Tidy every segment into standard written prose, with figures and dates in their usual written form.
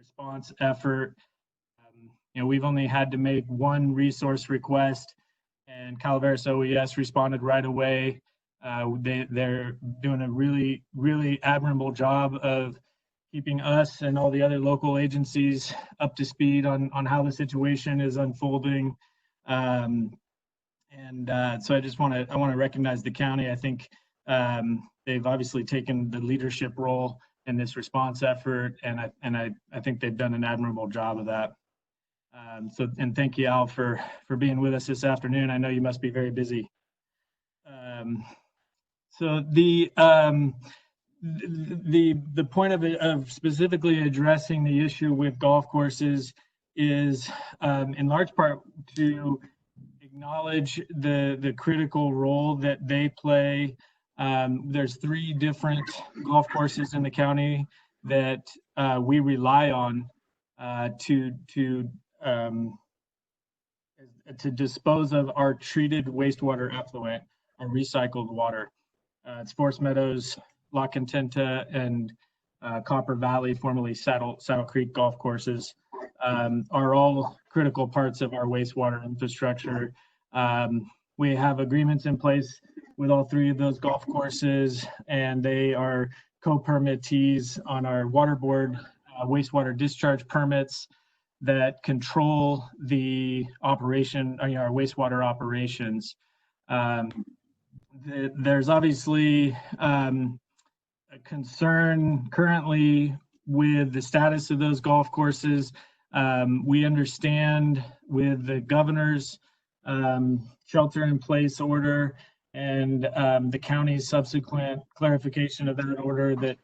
response effort. We've only had to make one resource request, and Calaveras OES responded right away. They're doing a really, really admirable job of keeping us and all the other local agencies up to speed on how the situation is unfolding. So I want to recognize the county. I think they've obviously taken the leadership role in this response effort, and I think they've done an admirable job of that. And thank you, Al, for being with us this afternoon. I know you must be very busy. So the point of specifically addressing the issue with golf courses is in large part to acknowledge the critical role that they play. There's 3 different golf courses in the county that we rely on to dispose of our treated wastewater effluent or recycled water. It's Forest Meadows, La Contenta, and Copper Valley, formerly Saddle Creek golf courses, are all critical parts of our wastewater infrastructure. We have agreements in place with all 3 of those golf courses, and they are co-permittees on our water board wastewater discharge permits that control the operation, our wastewater operations. There's obviously a concern currently with the status of those golf courses. We understand with the governor's shelter-in-place order and the county's subsequent clarification of that order that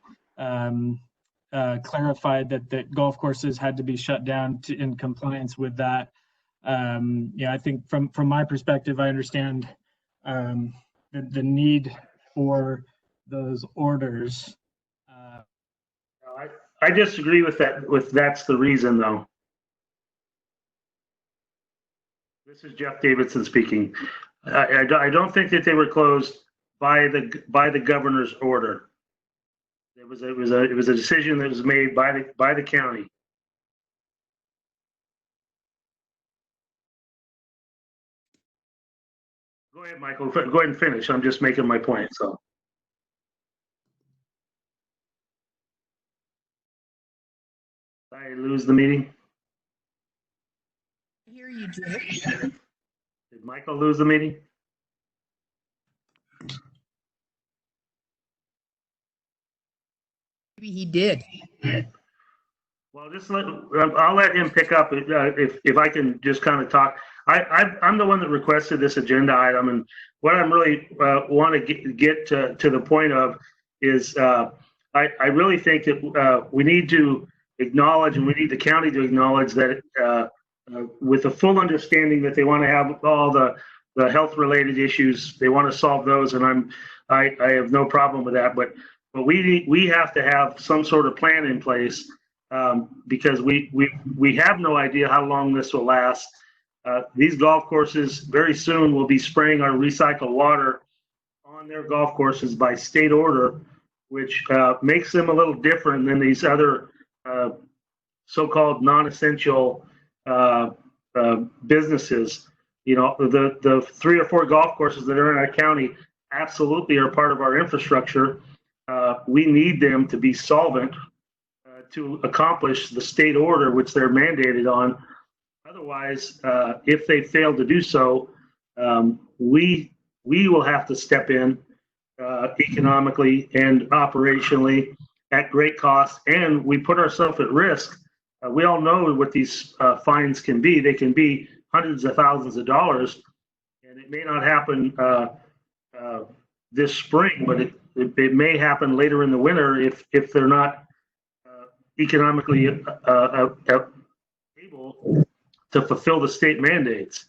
clarified that golf courses had to be shut down in compliance with that. I think from my perspective, I understand the need for those orders. I disagree with that. That's the reason, though. This is Jeff Davidson speaking. I don't think that they were closed by the governor's order. It was a decision that was made by the county. Go ahead, Michael. Go ahead and finish. I'm just making my point. So. I lose the meeting. I hear you, Jeff. Did Michael lose the meeting? Maybe he did. Well, I'll let him pick up if I can just kind of talk. I'm the one that requested this agenda item, and what I'm really want to get to the point of is I really think that we need to acknowledge, and we need the county to acknowledge that with a full understanding that they want to have all the health-related issues, they want to solve those, and I have no problem with that. But we have to have some sort of plan in place because we have no idea how long this will last. These golf courses very soon will be spraying our recycled water on their golf courses by state order, which makes them a little different than these other so-called non-essential businesses. The 3 or 4 golf courses that are in our county absolutely are part of our infrastructure. We need them to be solvent to accomplish the state order, which they're mandated on. Otherwise, if they fail to do so, we will have to step in economically and operationally at great cost, and we put ourselves at risk. We all know what these fines can be. They can be hundreds of thousands of dollars, and it may not happen this spring, but it may happen later in the winter if they're not economically able to fulfill the state mandates.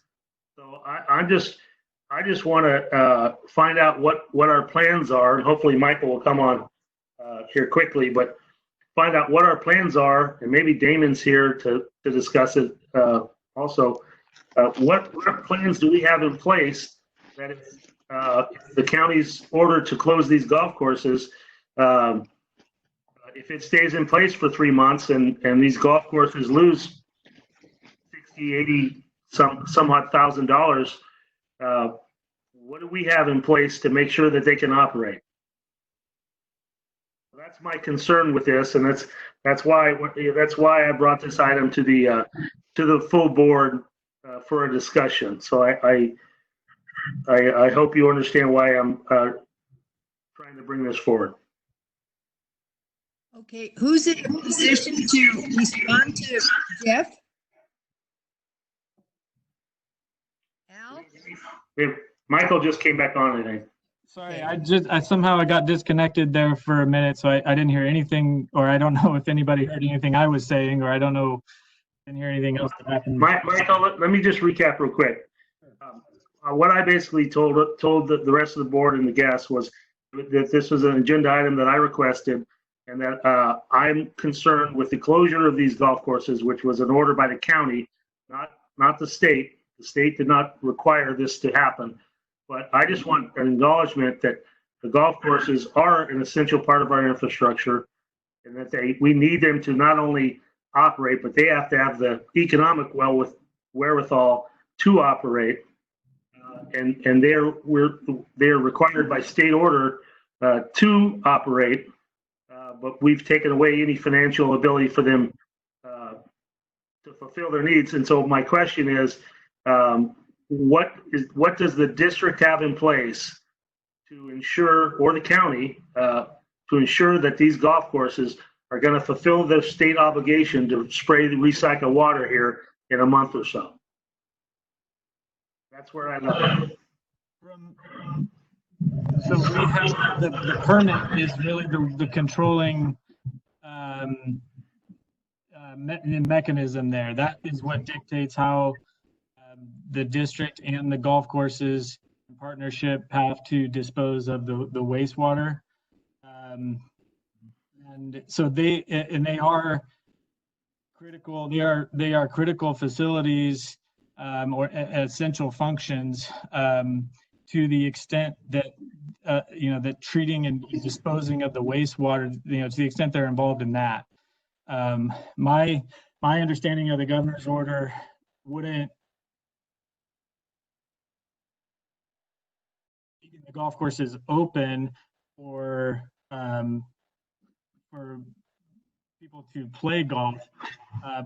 So I just want to find out what our plans are, and hopefully Michael will come on here quickly, but find out what our plans are, and maybe Damon's here to discuss it also. What plans do we have in place that if the county's order to close these golf courses if it stays in place for 3 months and these golf courses lose 60, 80, some odd $1,000, what do we have in place to make sure that they can operate? That's my concern with this, and that's why I brought this item to the full board for a discussion. So I hope you understand why I'm trying to bring this forward. Okay, who's in a position to respond to Jeff? Al? Michael just came back on, I think. Sorry, I somehow got disconnected there for a minute, so I didn't hear anything, or I don't know if anybody heard anything I was saying, or I don't know, didn't hear anything else that happened. Michael, let me just recap real quick. What I basically told the rest of the board and the guests was that this was an agenda item that I requested, and that I'm concerned with the closure of these golf courses, which was an order by the county, not the state. The state did not require this to happen. But I just want an acknowledgement that the golf courses are an essential part of our infrastructure, and that we need them to not only operate, but they have to have the economic wherewithal to operate. And they're required by state order to operate, but we've taken away any financial ability for them to fulfill their needs. And so my question is, what does the district have in place to ensure, or the county, to ensure that these golf courses are going to fulfill their state obligation to spray the recycled water here in a month or so? That's where I'm at. So we have the permit is really the controlling mechanism there. That is what dictates how the district and the golf courses in partnership have to dispose of the wastewater. And so they are critical. They are critical facilities or essential functions to the extent that that treating and disposing of the wastewater, to the extent they're involved in that. My understanding of the governor's order wouldn't keeping the golf courses open for people to play golf,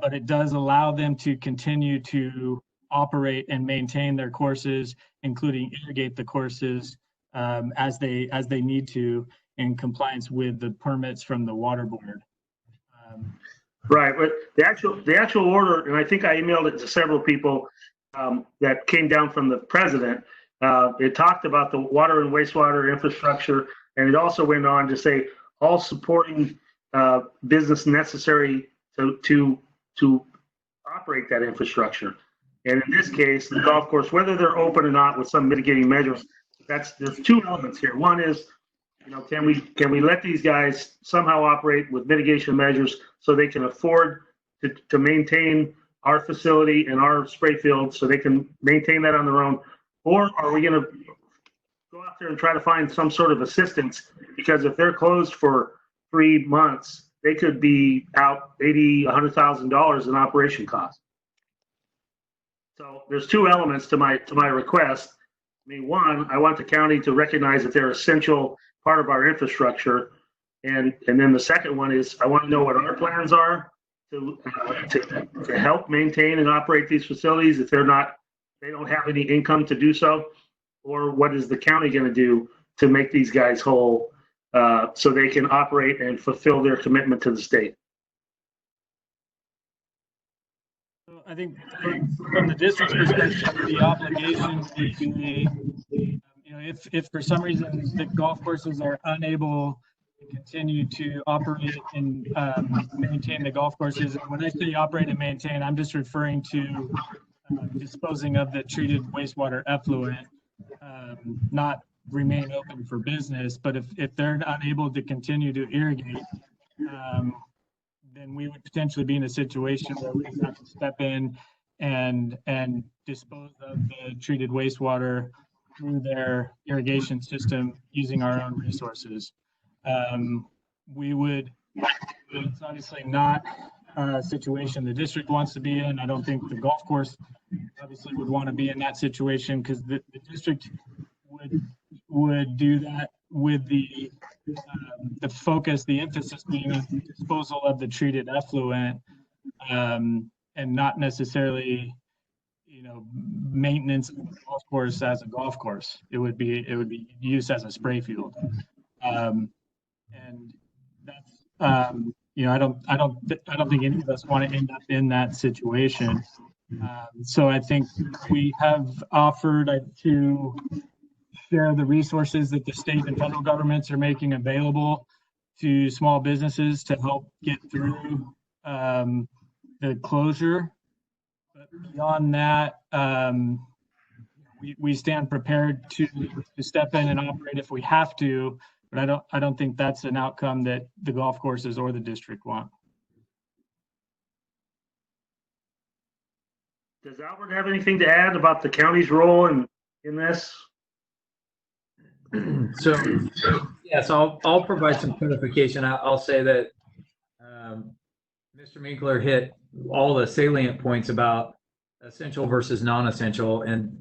but it does allow them to continue to operate and maintain their courses, including irrigate the courses as they need to, in compliance with the permits from the water board. Right, but the actual order, and I think I emailed it to several people that came down from the president. It talked about the water and wastewater infrastructure, and it also went on to say all supporting business necessary to operate that infrastructure. And in this case, the golf course, whether they're open or not with some mitigating measures, there's two elements here. One is, can we let these guys somehow operate with mitigation measures so they can afford to maintain our facility and our spray field, so they can maintain that on their own? Or are we going to go out there and try to find some sort of assistance? Because if they're closed for 3 months, they could be out $80,000, $100,000 in operation costs. So there's two elements to my request. I mean, one, I want the county to recognize that they're essential part of our infrastructure, and then the second one is I want to know what our plans are to help maintain and operate these facilities if they don't have any income to do so, or what is the county going to do to make these guys whole so they can operate and fulfill their commitment to the state. I think from the district's perspective, the obligation would be, if for some reason the golf courses are unable to continue to operate and maintain the golf courses. And when I say operate and maintain, I'm just referring to disposing of the treated wastewater effluent, not remain open for business. But if they're unable to continue to irrigate, then we would potentially be in a situation where we have to step in and dispose of the treated wastewater through their irrigation system using our own resources. We would It's obviously not a situation the district wants to be in. I don't think the golf course obviously would want to be in that situation, because the district would do that with the focus, the emphasis being on disposal of the treated effluent, and not necessarily, maintenance of the golf course as a golf course. It would be used as a spray field, and that's I don't think any of us want to end up in that situation. So I think we have offered to share the resources that the state and federal governments are making available to small businesses to help get through the closure. But beyond that, we stand prepared to step in and operate if we have to, but I don't think that's an outcome that the golf courses or the district want. Does Albert have anything to add about the county's role in this? So yes, I'll provide some clarification. I'll say that Mr. Minkler hit all the salient points about essential versus non-essential, and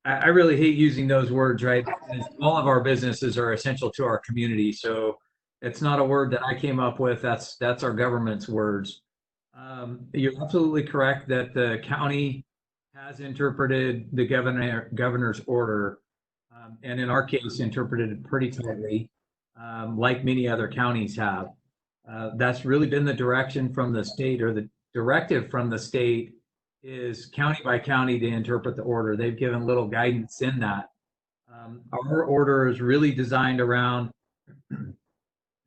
I really hate using those words, right? Because all of our businesses are essential to our community, so it's not a word that I came up with. That's our government's words. You're absolutely correct that the county has interpreted the governor's order, and in our case, interpreted it pretty tightly, like many other counties have. That's really been the direction from the state, or the directive from the state is county by county to interpret the order. They've given little guidance in that. Our order is really designed around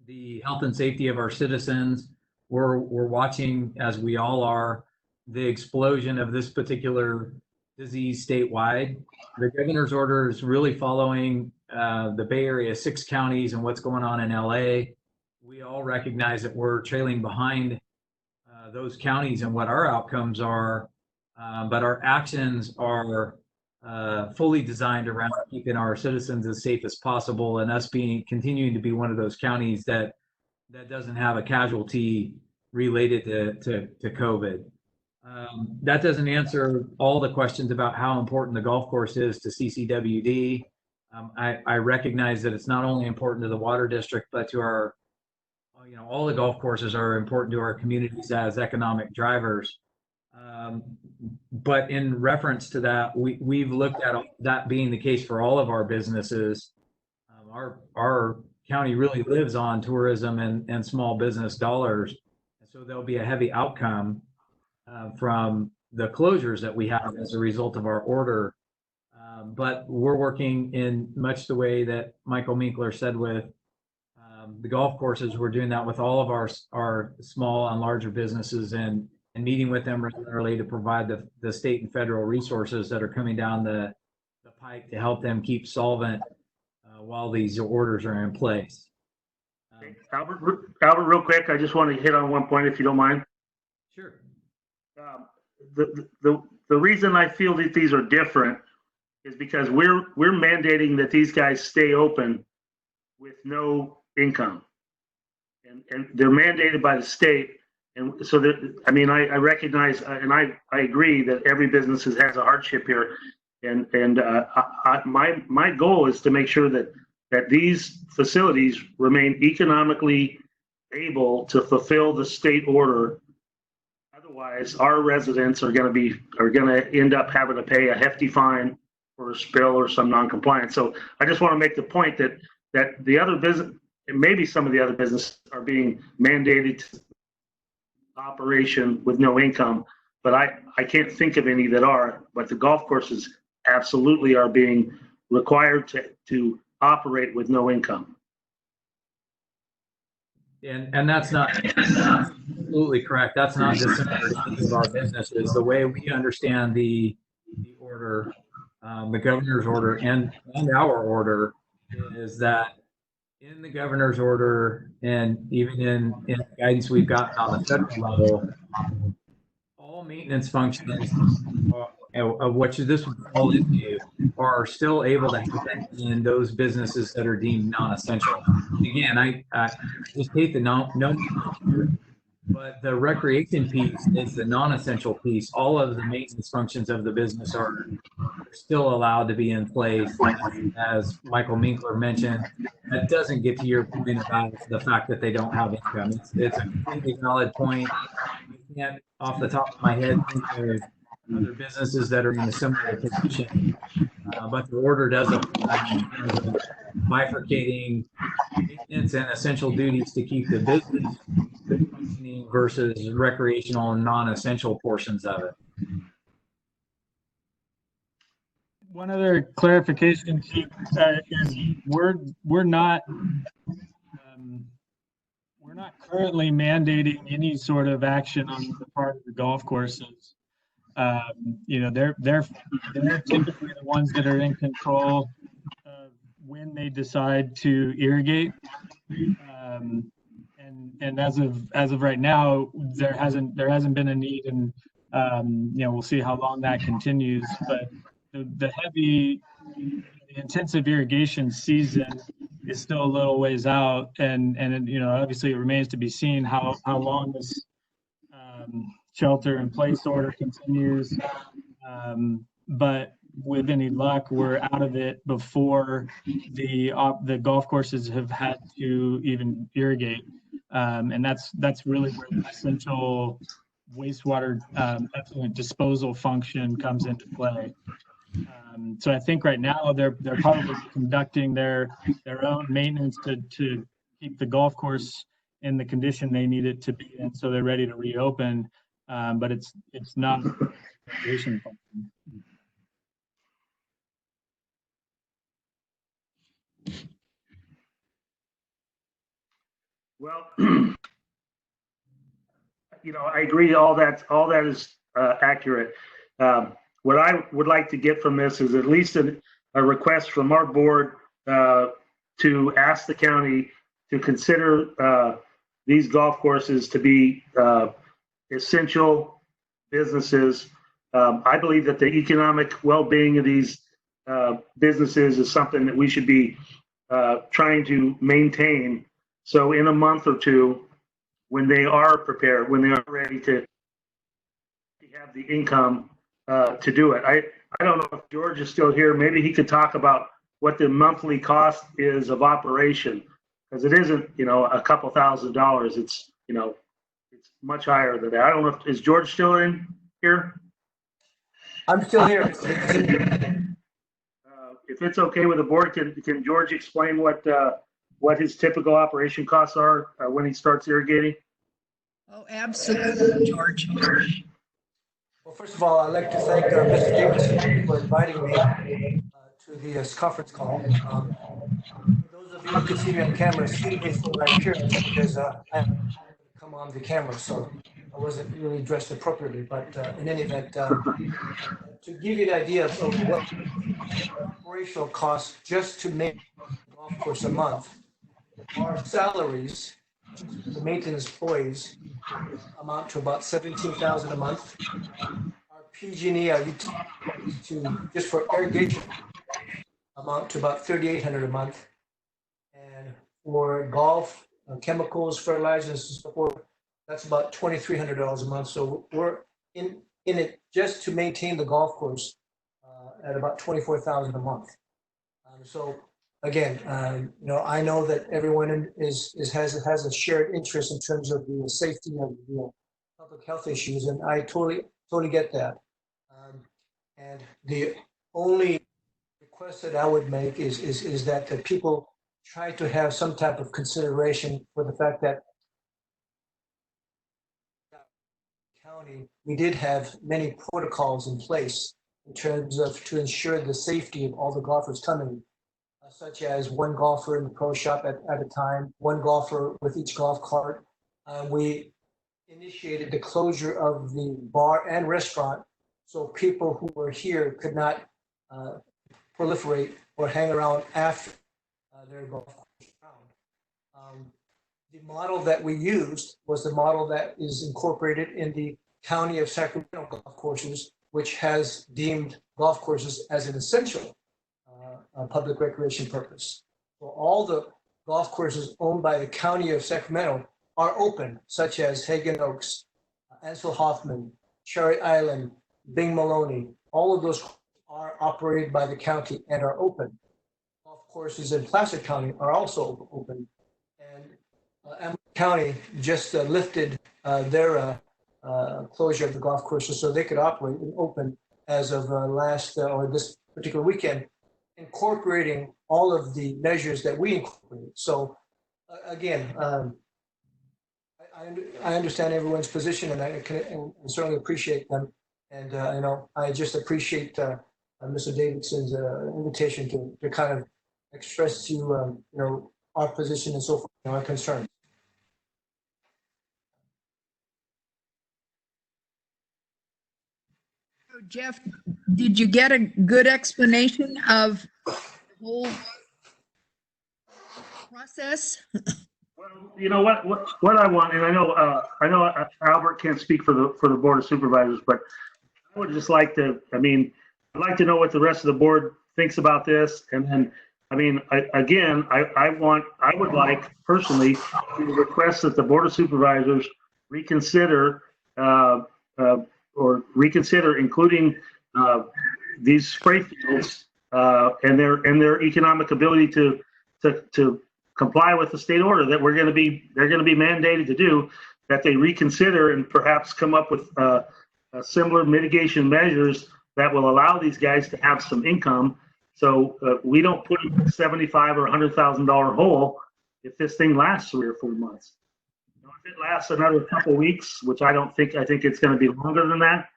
the health and safety of our citizens. We're watching, as we all are, the explosion of this particular disease statewide. The governor's order is really following the Bay Area 6 counties and what's going on in LA. We all recognize that we're trailing behind those counties and what our outcomes are, but our actions are fully designed around keeping our citizens as safe as possible, and us continuing to be one of those counties that doesn't have a casualty related to COVID. That doesn't answer all the questions about how important the golf course is to CCWD. I recognize that it's not only important to the water district, but to our, all the golf courses are important to our communities as economic drivers. But in reference to that, we've looked at that being the case for all of our businesses. Our county really lives on tourism and small business dollars. So there'll be a heavy outcome from the closures that we have as a result of our order. But we're working in much the way that Michael Minkler said with the golf courses. We're doing that with all of our small and larger businesses, and meeting with them regularly to provide the state and federal resources that are coming down the pike to help them keep solvent while these orders are in place. Albert, real quick, I just want to hit on one point, if you don't mind. Sure. The reason I feel that these are different is because we're mandating that these guys stay open with no income, and they're mandated by the state. And so that, I recognize, and I agree that every business has a hardship here. And my goal is to make sure that these facilities remain economically able to fulfill the state order. Otherwise, our residents are going to end up having to pay a hefty fine for a spill or some non-compliance. So I just want to make the point that the other business, maybe some of the other businesses, are being mandated to operation with no income, but I can't think of any that are. But the golf courses absolutely are being required to operate with no income. And that's not absolutely correct. That's not just of our businesses. The way we understand the order, the governor's order, and our order is that in the governor's order, and even in guidance we've gotten on the federal level, all maintenance functions of which this would fall into, are still able to happen in those businesses that are deemed non-essential. Again, I just hate the no, but the recreation piece is the non-essential piece. All of the maintenance functions of the business are still allowed to be in place. As Michael Minkler mentioned, that doesn't get to your point about the fact that they don't have income. It's a completely valid point. I can't, off the top of my head, think of other businesses that are in a similar position, but the order does apply in terms of bifurcating maintenance and essential duties to keep the business functioning versus recreational and non-essential portions of it. One other clarification, Chief, is we're not currently mandating any sort of action on the part of the golf courses. You know, they're typically the ones that are in control of when they decide to irrigate. And as of right now, there hasn't been a need, and you know, we'll see how long that continues. But the intensive irrigation season is still a little ways out, and you know, obviously it remains to be seen how long this shelter in place order continues. But with any luck, we're out of it before the golf courses have had to even irrigate, and that's really where the essential wastewater effluent disposal function comes into play. So I think right now they're probably conducting their own maintenance to keep the golf course in the condition they need it to be in, so they're ready to reopen. But it's not recreation function. Well, you know, I agree. All that is accurate. What I would like to get from this is at least a request from our board to ask the county to consider these golf courses to be essential businesses. I believe that the economic well-being of these businesses is something that we should be trying to maintain. So in a month or two, when they are prepared, when they are ready to have the income to do it. I don't know if George is still here. Maybe he could talk about what the monthly cost is of operation, because it isn't, you know, a couple $1,000s. It's, you know, it's much higher than that. I don't know is George still in here? I'm still here. If it's okay with the board, can George explain what his typical operation costs are when he starts irrigating? Oh, absolutely, George. Well, first of all, I'd like to thank Mr. Davidson for inviting me to the conference call. For those of you who can see me on camera, excuse me for my appearance because I come on the camera, so I wasn't really dressed appropriately. But in any event, to give you an idea of what operational costs just to make a golf course a month, our salaries, the maintenance employees, amount to about $17,000 a month. Our PG&E, our utilities to just for irrigation, amount to about $3,800 a month, and for golf, chemicals, fertilizers, and so forth, that's about $2,300 a month. So we're in it just to maintain the golf course at about $24,000 a month. So again, you know, I know that everyone has a shared interest in terms of the safety of the public health issues, and I totally get that. And the only request that I would make is that the people try to have some type of consideration for the fact that county, we did have many protocols in place in terms of to ensure the safety of all the golfers coming, such as one golfer in the pro shop at a time, one golfer with each golf cart. We initiated the closure of the bar and restaurant so people who were here could not proliferate or hang around after their golf course round. The model that we used was the model that is incorporated in the County of Sacramento golf courses, which has deemed golf courses as an essential public recreation purpose. So all the golf courses owned by the County of Sacramento are open, such as Hagen Oaks, Ansel Hoffman, Cherry Island, Bing Maloney. All of those are operated by the county and are open. Golf courses in Placer County are also open. And Amherst County just lifted their closure of the golf courses so they could operate and open as of last or this particular weekend, incorporating all of the measures that we incorporated. So again, I understand everyone's position, and I certainly appreciate them. And I just appreciate Mr. Davidson's invitation to kind of express to our position and so forth, our concerns. So Jeff, did you get a good explanation of the whole process? Well, you know what I want, and I know Albert can't speak for the Board of Supervisors, but I would just like to. I mean, I'd like to know what the rest of the board thinks about this, and then. I mean, I would like personally to request that the Board of Supervisors reconsider including these spray fields and their economic ability to comply with the state order that they're going to be mandated to do, that they reconsider and perhaps come up with similar mitigation measures that will allow these guys to have some income. So we don't put a $75,000 or $100,000 hole if this thing lasts 3 or 4 months. If it lasts another couple of weeks, which I think it's going to be longer than that,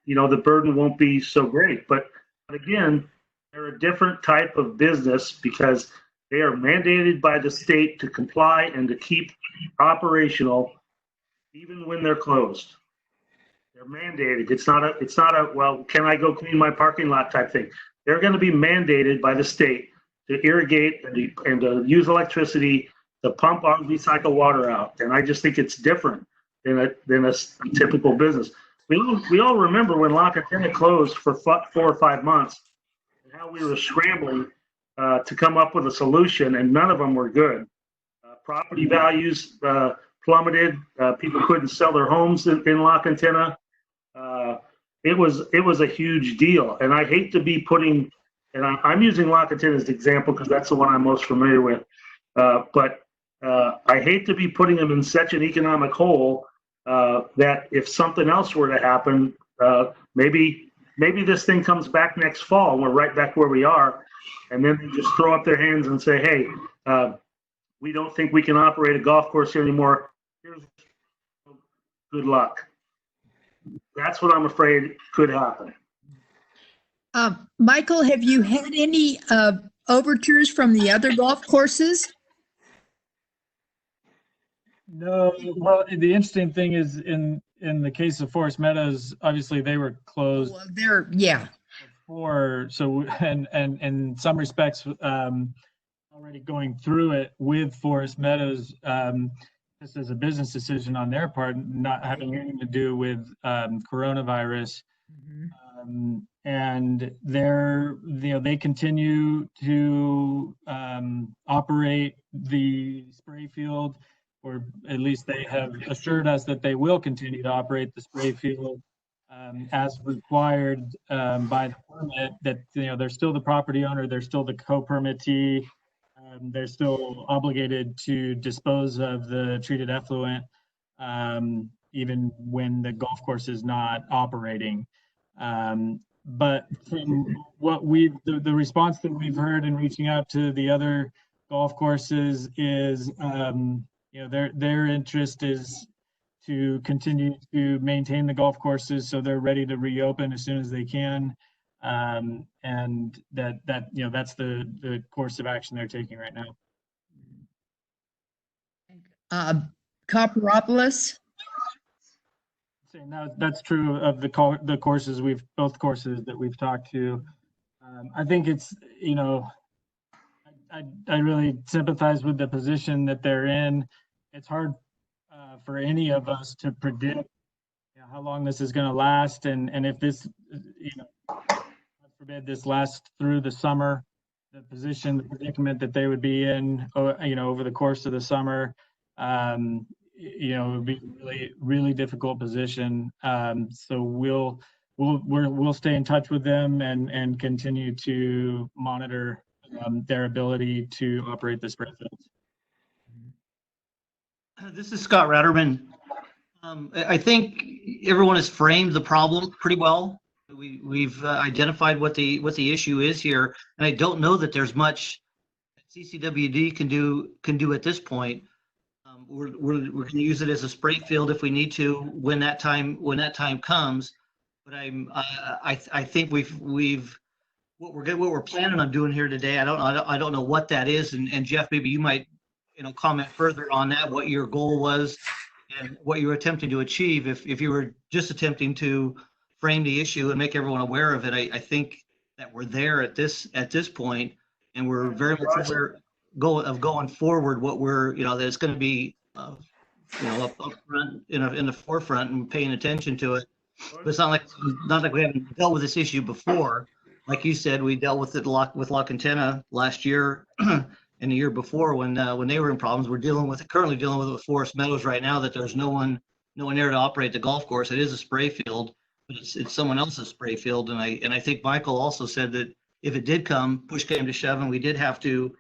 the burden won't be so great. But again, they're a different type of business because they are mandated by the state to comply and to keep operational even when they're closed. They're mandated. It's not a well, can I go clean my parking lot type thing. They're going to be mandated by the state to irrigate and to use electricity to pump our recycled water out. And I just think it's different than a typical business. We all remember when La Cantera closed for 4 or 5 months and how we were scrambling to come up with a solution, and none of them were good. Property values plummeted. People couldn't sell their homes in La Cantera. It was a huge deal, and I hate to be putting, and I'm using La Cantera as an example because that's the one I'm most familiar with. But I hate to be putting them in such an economic hole that if something else were to happen, maybe this thing comes back next fall and we're right back where we are, and then they just throw up their hands and say, hey, we don't think we can operate a golf course here anymore. Here's good luck. That's what I'm afraid could happen. Michael, have you had any overtures from the other golf courses? No. Well, the interesting thing is in the case of Forest Meadows, obviously they were closed. Well, before, so and in some respects already going through it with Forest Meadows. This is a business decision on their part, not having anything to do with coronavirus. Mm-hmm. And they continue to operate the spray field, or at least they have assured us that they will continue to operate the spray field as required by the permit. That they're still the property owner, they're still the co-permittee. They're still obligated to dispose of the treated effluent, even when the golf course is not operating. But from what the response that we've heard in reaching out to the other golf courses is, their interest is to continue to maintain the golf courses, so they're ready to reopen as soon as they can. And that's the course of action they're taking right now. Copperopolis. That's true of the courses both courses that we've talked to. I think it's I really sympathize with the position that they're in. It's hard for any of us to predict how long this is going to last, and if this, God forbid, this lasts through the summer, the predicament that they would be in, over the course of the summer, it would be really, really difficult position. So we'll stay in touch with them and continue to monitor their ability to operate the spray fields. This is Scott Ratterman. I think everyone has framed the problem pretty well. We've identified what the issue is here, and I don't know that there's much CCWD can do at this point. We're going to use it as a spray field if we need to when that time comes. But I think what we're planning on doing here today. I don't know what that is, and Jeff, maybe you might comment further on that, what your goal was and what you were attempting to achieve. If you were just attempting to frame the issue and make everyone aware of it, I think that we're there at this point, and we're very much aware of going forward. What we're that it's going to be up front in the forefront and paying attention to it. But it's not like we haven't dealt with this issue before. Like you said, we dealt with it with La Quintana last year and the year before when they were in problems. We're currently dealing with it with Forest Meadows right now, that there's no one there to operate the golf course. It is a spray field, but it's someone else's spray field. And I think Michael also said that if it did push came to shove, and we did have to,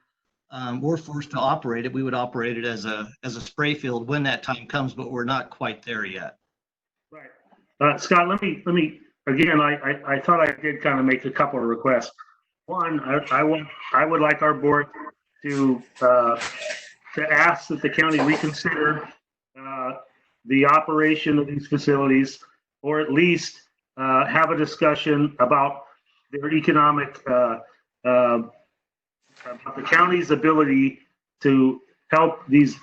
we're forced to operate it, we would operate it as a spray field when that time comes, but we're not quite there yet. Right. Scott, let me again, I thought I did kind of make a couple of requests. One, I would like our board to ask that the county reconsider the operation of these facilities, or at least have a discussion about their economic, about the county's ability to help these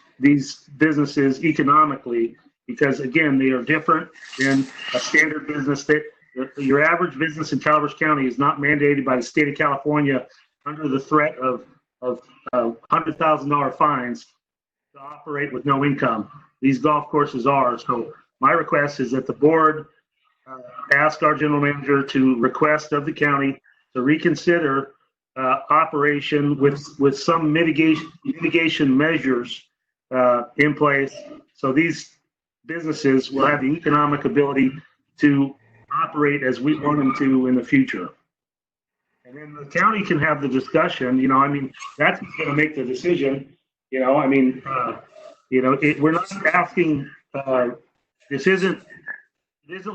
businesses economically, because again, they are different than a standard business. That your average business in Calaveras County is not mandated by the state of California under the threat of $100,000 fines to operate with no income. These golf courses are. So my request is that the board ask our general manager to request of the county to reconsider operation with some mitigation measures in place, so these businesses will have the economic ability to operate as we want them to in the future. And then the county can have the discussion, that's what's going to make the decision. We're not asking, it isn't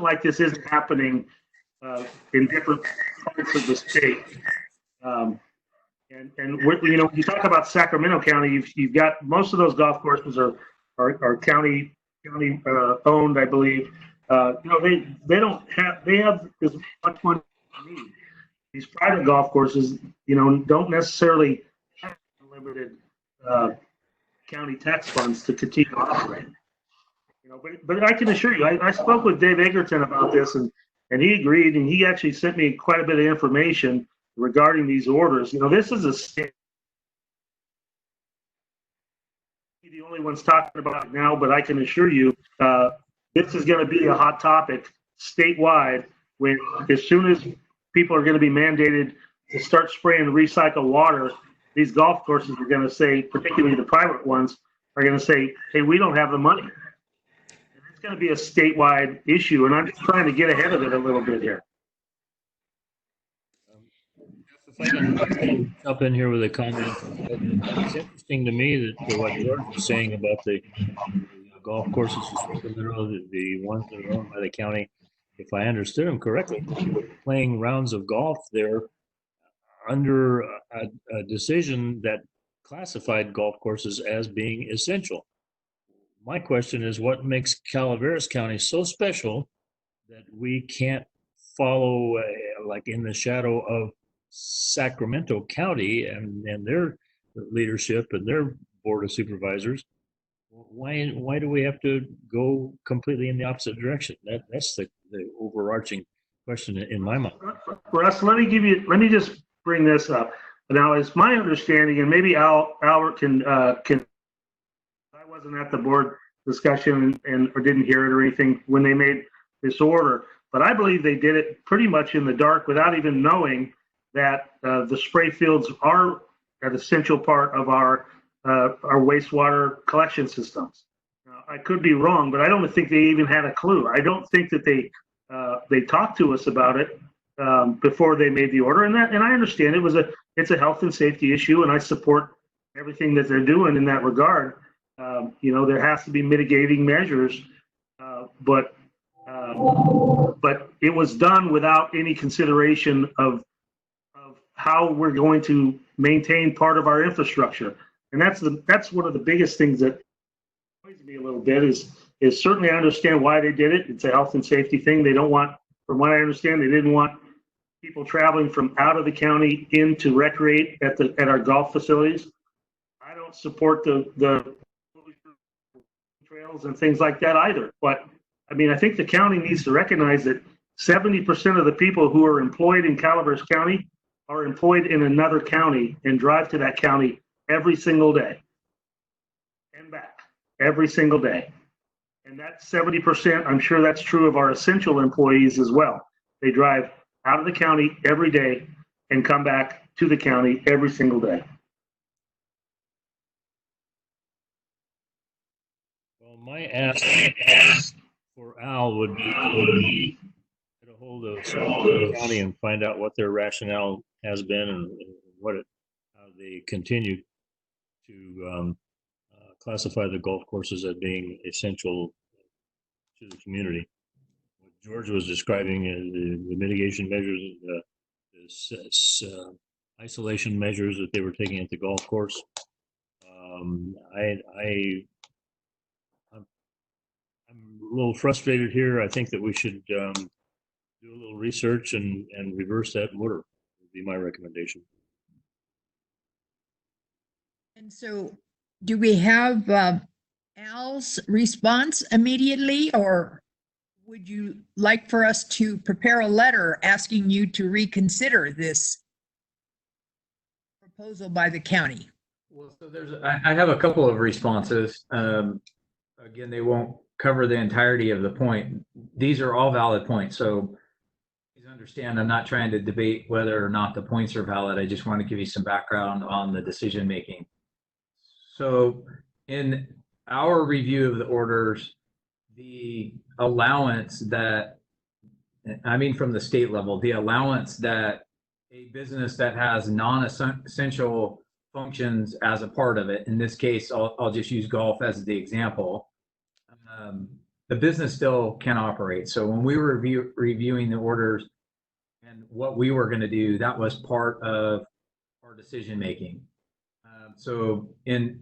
like this isn't happening in different parts of the state. When you talk about Sacramento County, you've got most of those golf courses are county owned, I believe. They have as much money as they need. These private golf courses, don't necessarily have limited county tax funds to continue to operate. But I can assure you, I spoke with Dave Egerton about this, and he agreed, and he actually sent me quite a bit of information regarding these orders. This is a state. The only ones talking about it now, but I can assure you, this is going to be a hot topic statewide. When as soon as people are going to be mandated to start spraying recycled water, these golf courses are going to say, particularly the private ones, are going to say, "Hey, we don't have the money." And it's going to be a statewide issue, and I'm just trying to get ahead of it a little bit here. If I can jump in here with a comment, it's interesting to me that what George was saying about the golf courses, the ones that are owned by the county. If I understood him correctly, playing rounds of golf there under a decision that classified golf courses as being essential. My question is, what makes Calaveras County so special that we can't follow like in the shadow of Sacramento County and their leadership and their board of supervisors? Why do we have to go completely in the opposite direction? That's the overarching question in my mind. Russ, let me just bring this up. Now, it's my understanding, and maybe Albert can. I wasn't at the board discussion or didn't hear it or anything when they made this order. But I believe they did it pretty much in the dark without even knowing that the spray fields are an essential part of our wastewater collection systems. I could be wrong, but I don't think they even had a clue. I don't think that they talked to us about it before they made the order. And I understand it's a health and safety issue, and I support everything that they're doing in that regard. There has to be mitigating measures, but it was done without any consideration of how we're going to maintain part of our infrastructure. And that's one of the biggest things that annoys me a little bit is certainly I understand why they did it. It's a health and safety thing. They don't want, from what I understand, they didn't want people traveling from out of the county in to recreate at our golf facilities. I don't support the trails and things like that either. But I mean, I think the county needs to recognize that 70% of the people who are employed in Calaveras County are employed in another county and drive to that county every single day and back every single day. And that 70%, I'm sure that's true of our essential employees as well. They drive out of the county every day and come back to the county every single day. Well, my ask for Al would be to get a hold of the county and find out what their rationale has been and how they continue to classify the golf courses as being essential to the community. What George was describing the mitigation measures, the isolation measures that they were taking at the golf course. I'm a little frustrated here. I think that we should do a little research and reverse that order. Would be my recommendation. And so, do we have Al's response immediately, or would you like for us to prepare a letter asking you to reconsider this proposal by the county? Well, so I have a couple of responses. Again, they won't cover the entirety of the point. These are all valid points. So please understand, I'm not trying to debate whether or not the points are valid. I just want to give you some background on the decision making. So in our review of the orders, the allowance that, I mean from the state level, the allowance that a business that has non-essential functions as a part of it, in this case, I'll just use golf as the example, the business still can operate. So when we were reviewing the orders and what we were going to do, that was part of our decision making. So in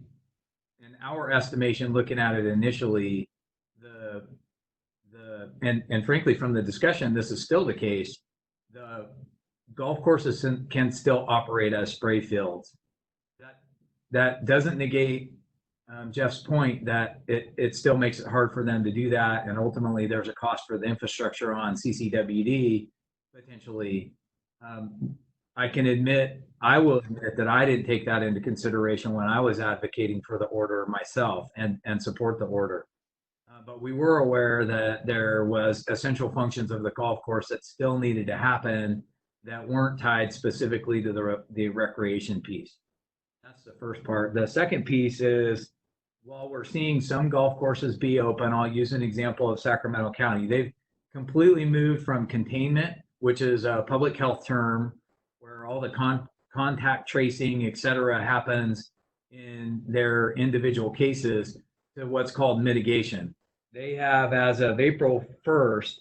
our estimation, looking at it initially, and frankly from the discussion, this is still the case. The golf courses can still operate as spray fields. That doesn't negate Jeff's point that it still makes it hard for them to do that, and ultimately there's a cost for the infrastructure on CCWD potentially. I will admit that I didn't take that into consideration when I was advocating for the order myself and support the order. But we were aware that there was essential functions of the golf course that still needed to happen that weren't tied specifically to the recreation piece. That's the first part. The second piece is, while we're seeing some golf courses be open, I'll use an example of Sacramento County. They've completely moved from containment, which is a public health term where all the contact tracing, et cetera, happens in their individual cases, to what's called mitigation. They have, as of April 1st,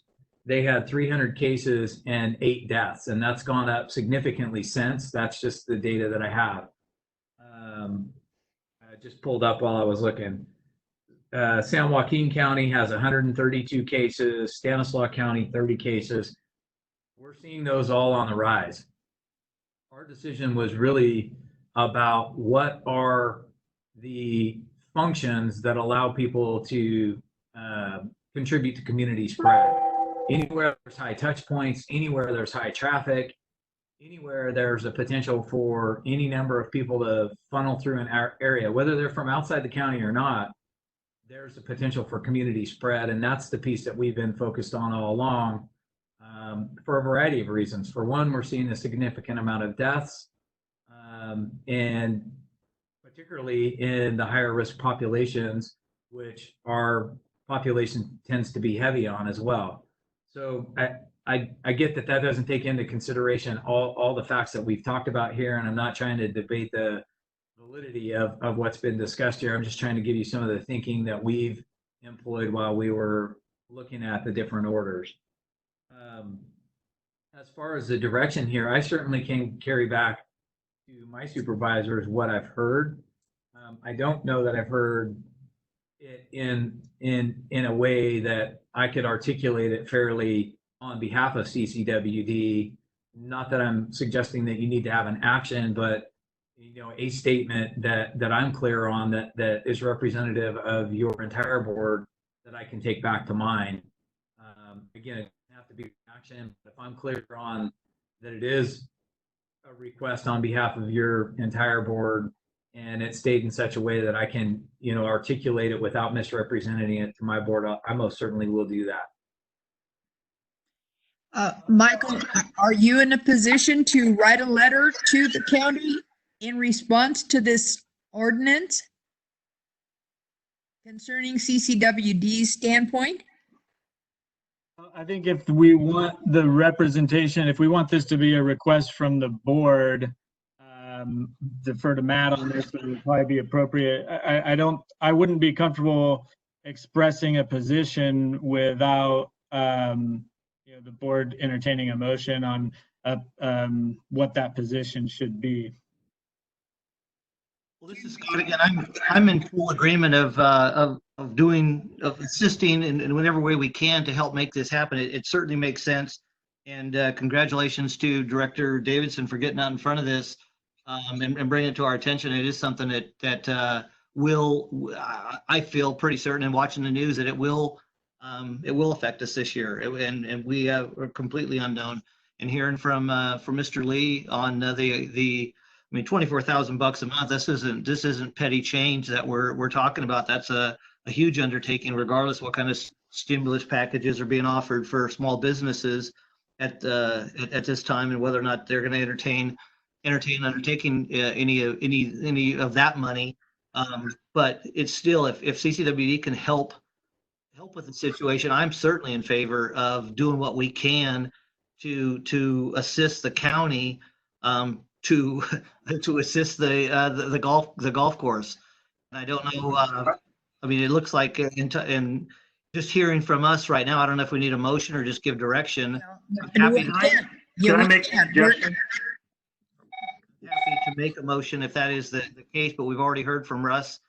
they had 300 cases and 8 deaths, and that's gone up significantly since. That's just the data that I have. I just pulled up while I was looking. San Joaquin County has 132 cases, Stanislaus County 30 cases. We're seeing those all on the rise. Our decision was really about what are the functions that allow people to contribute to community spread. Anywhere there's high touch points, anywhere there's high traffic, anywhere there's a potential for any number of people to funnel through an area, whether they're from outside the county or not, there's a potential for community spread. And that's the piece that we've been focused on all along, for a variety of reasons. For one, we're seeing a significant amount of deaths, and particularly in the higher risk populations, which our population tends to be heavy on as well. So I get that that doesn't take into consideration all the facts that we've talked about here, and I'm not trying to debate the validity of what's been discussed here. I'm just trying to give you some of the thinking that we've employed while we were looking at the different orders. As far as the direction here, I certainly can carry back to my supervisors what I've heard. I don't know that I've heard it in a way that I could articulate it fairly on behalf of CCWD. Not that I'm suggesting that you need to have an action, but a statement that I'm clear on that is representative of your entire board that I can take back to mine. Again, it doesn't have to be action, but if I'm clear on that it is a request on behalf of your entire board, and it's stated in such a way that I can, articulate it without misrepresenting it to my board, I most certainly will do that. Michael, are you in a position to write a letter to the county in response to this ordinance concerning CCWD's standpoint? I think if we want the representation, if we want this to be a request from the board, defer to Matt on this, but it would probably be appropriate. I wouldn't be comfortable expressing a position without, the board entertaining a motion on what that position should be. Well, this is Scott again. I'm in full agreement of assisting in whatever way we can to help make this happen. It certainly makes sense. And congratulations to Director Davidson for getting out in front of this and bringing it to our attention. It is something that will, I feel pretty certain, in watching the news, that it will affect us this year. And we are completely unknown. And hearing from Mr. Lee on the $24,000 a month. This isn't petty change that we're talking about. That's a huge undertaking, regardless what kind of stimulus packages are being offered for small businesses at this time, and whether or not they're going to entertain undertaking any of that money. But it's still, if CCWD can help with the situation, I'm certainly in favor of doing what we can to assist the county. To assist the golf course. And I don't know. It looks like in just hearing from us right now, I don't know if we need a motion or just give direction. Happy to make a motion if that is the case, but we've already heard from Russ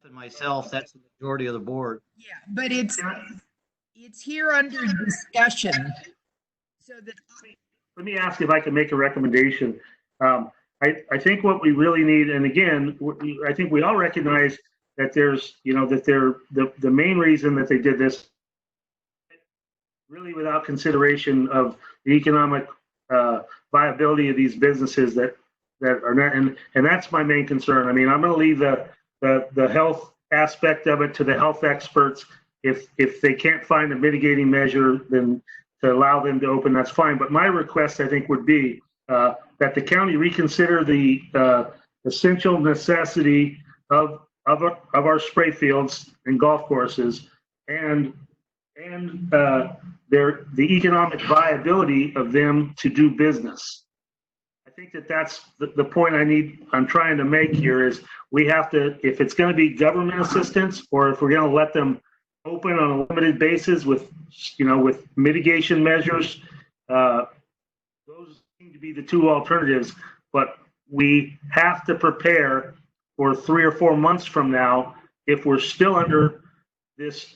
and myself. That's the majority of the board. Yeah, but it's here under discussion. So that. Let me ask if I can make a recommendation. I think what we really need, and again, I think we all recognize that there's, the main reason that they did this, really without consideration of the economic viability of these businesses that are not, and that's my main concern. I'm going to leave the health aspect of it to the health experts. If they can't find a mitigating measure, then to allow them to open, that's fine. But my request, I think, would be that the county reconsider the essential necessity of our spray fields and golf courses, and the economic viability of them to do business. I think that's the point I'm trying to make here is we have to, if it's going to be government assistance, or if we're going to let them open on a limited basis with mitigation measures, those seem to be the two alternatives. But we have to prepare for 3 or 4 months from now, if we're still under this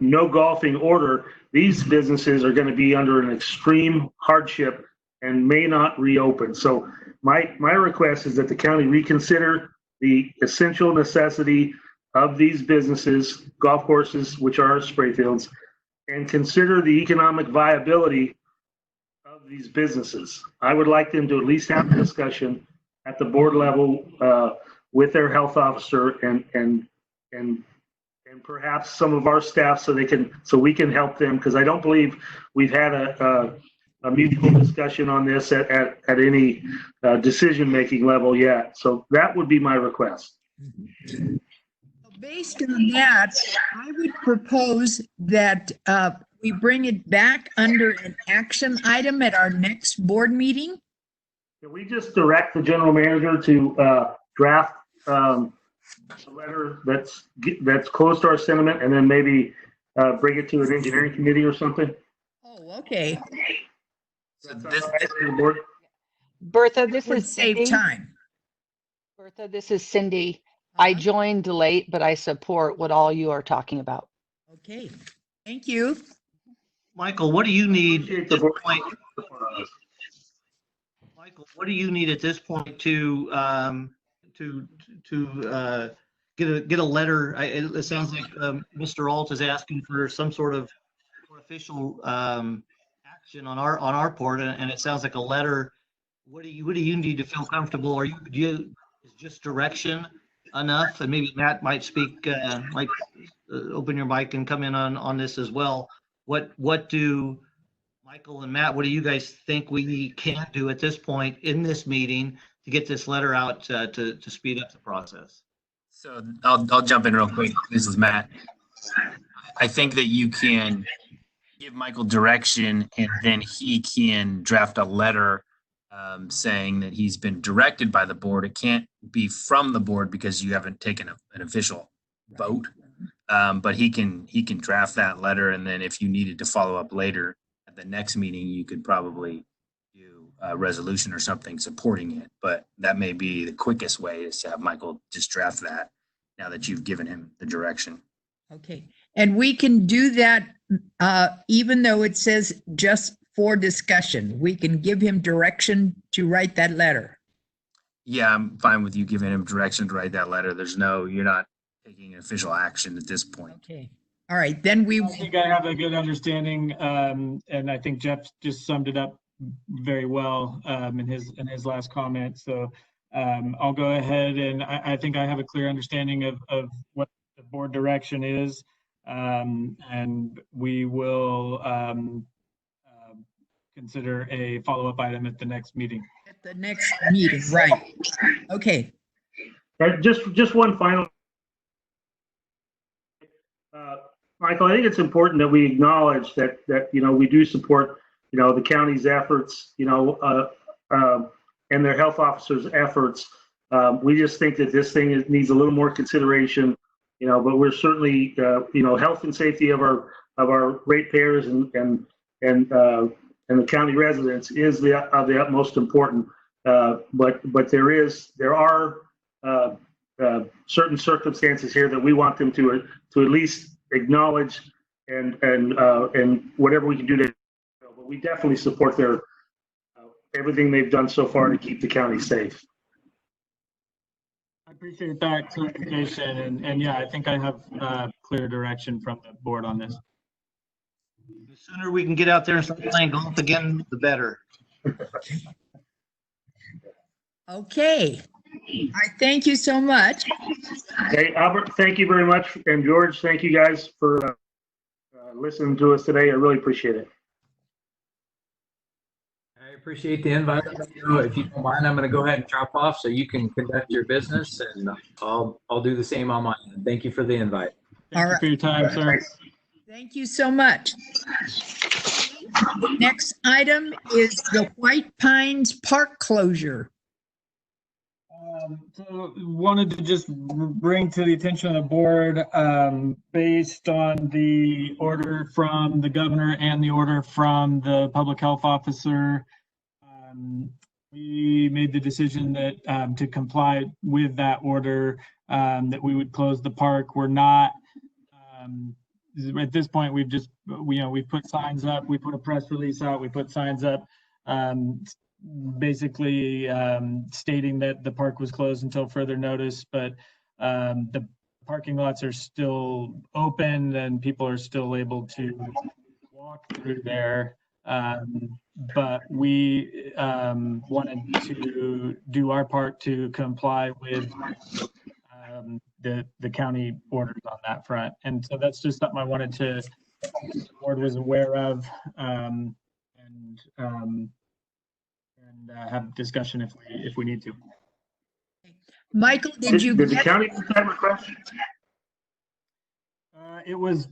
no golfing order, these businesses are going to be under an extreme hardship and may not reopen. So my request is that the county reconsider the essential necessity of these businesses, golf courses, which are spray fields, and consider the economic viability of these businesses. I would like them to at least have a discussion at the board level with their health officer and and perhaps some of our staff so we can help them, because I don't believe we've had a mutual discussion on this at any decision-making level yet. So that would be my request. Based on that, I would propose that we bring it back under an action item at our next board meeting. Can we just direct the general manager to draft a letter that's close to our sentiment, and then maybe bring it to an engineering committee or something? Oh, okay. So That's this, all right for the board? Bertha, this Would is save Cindy. time. Bertha, this is Cindy. I Uh-huh. joined late, but I support what all you are talking about. Okay, thank you. Michael, what do you need Appreciate at the this board. point? Michael, what do you need at this point to get a letter? It sounds like Mr. Alt is asking for some sort of official action on our part, and it sounds like a letter. What do you need to feel comfortable? Is just direction enough? And maybe Matt might speak, might open your mic and come in on this as well. What do Michael and Matt, what do you guys think we can do at this point in this meeting to get this letter out to speed up the process? so I'll jump in real quick. This is Matt. I think that you can give Michael direction, and then he can draft a letter saying that he's been directed by the board. It can't be from the board because you haven't taken an official vote. But he can draft that letter, and then if you needed to follow up later at the next meeting, you could probably do a resolution or something supporting it. But that may be the quickest way, is to have Michael just draft that now that you've given him the direction. Okay, and we can do that even though it says just for discussion. We can give him direction to write that letter. Yeah, I'm fine with you giving him direction to write that letter. You're not taking official action at this point. Okay, all right, then we, I think I have a good understanding, and I think Jeff just summed it up very well in his last comment. So I'll go ahead, and I think I have a clear understanding of what the board direction is, and we will consider a follow-up item at the next meeting. at the next meeting, right? Okay, Just one final. Michael, I think it's important that we acknowledge that we do support the county's efforts, and their health officers' efforts. We just think that this thing needs a little more consideration, but we're certainly health and safety of our ratepayers and the county residents is of the utmost important. But there are certain circumstances here that we want them to at least acknowledge and whatever we can do to. But we definitely support their everything they've done so far to keep the county safe. I appreciate that clarification, and yeah, I think I have clear direction from the board on this. The sooner we can get out there and start playing golf again, the better. okay. I thank you so much. Hey, Albert, thank you very much. And George, thank you guys for listening to us today. I really appreciate it. I appreciate the invite. If you don't mind, I'm going to go ahead and drop off so you can conduct your business, and I'll do the same on my end. Thank you for the invite. Thank you for your time, sir. Thanks. Thank you so much. Next item is the White Pines Park closure. So wanted to just bring to the attention of the board, based on the order from the governor and the order from the public health officer, we made the decision that to comply with that order, that we would close the park. We're not, at this point, we've put signs up, we put a press release out, we put signs up, basically stating that the park was closed until further notice, but the parking lots are still open and people are still able to walk through there. But we wanted to do our part to comply with the county orders on that front. And so that's just something I wanted to, the board was aware of, and have discussion if we need to. Michael, did you Did the get, county make that request? It was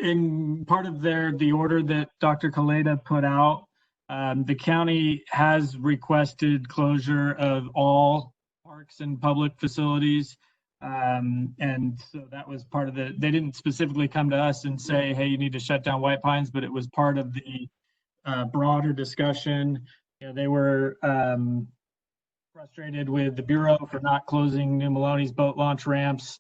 in part of the order that Dr. Kaleda put out. The county has requested closure of all parks and public facilities. And so that was part of they didn't specifically come to us and say, hey, you need to shut down White Pines, but it was part of the broader discussion. You know, they were frustrated with the Bureau for not closing New Maloney's boat launch ramps.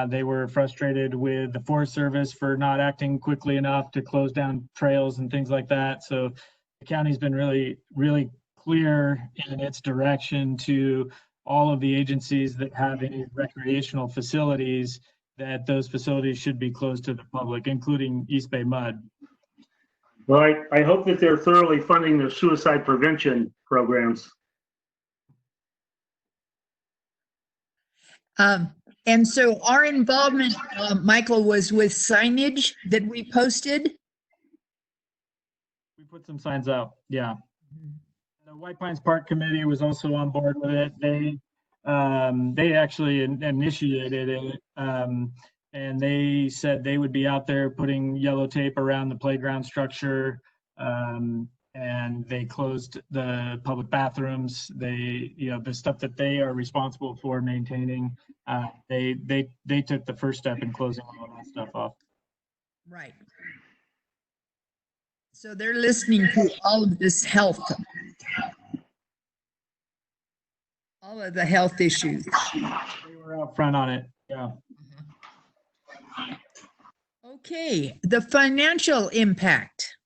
They were frustrated with the Forest Service for not acting quickly enough to close down trails and things like that. So the county's been really, really clear in its direction to all of the agencies that have any recreational facilities that those facilities should be closed to the public, including East Bay Mud. Well, I hope that they're thoroughly funding their suicide prevention programs. and so our involvement, Michael, was with signage that we posted. We put some signs out, yeah. The White Pines Park Committee was also on board with it. They actually initiated it, and they said they would be out there putting yellow tape around the playground structure, and they closed the public bathrooms. They, you know, the stuff that they are responsible for maintaining, they took the first step in closing all that stuff off. Right. So they're listening to all of this health, all of the health issues. They were out front on it, yeah. Okay, the financial impact.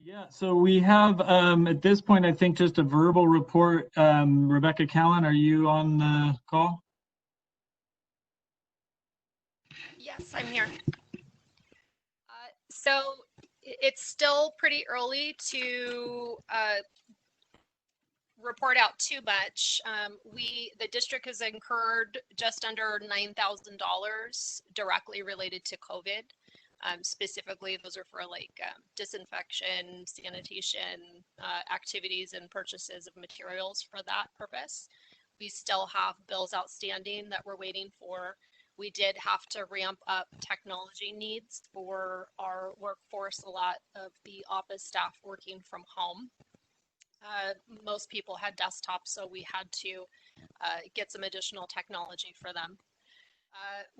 Yeah, so we have at this point, I think, just a verbal report. Rebecca Callan, are you on the call? Yes, I'm here. So it's still pretty early to report out too much. The district has incurred just under $9,000 directly related to COVID. Specifically, those are for like disinfection, sanitation activities, and purchases of materials for that purpose. We still have bills outstanding that we're waiting for. We did have to ramp up technology needs for our workforce, a lot of the office staff working from home. Most people had desktops, so we had to get some additional technology for them.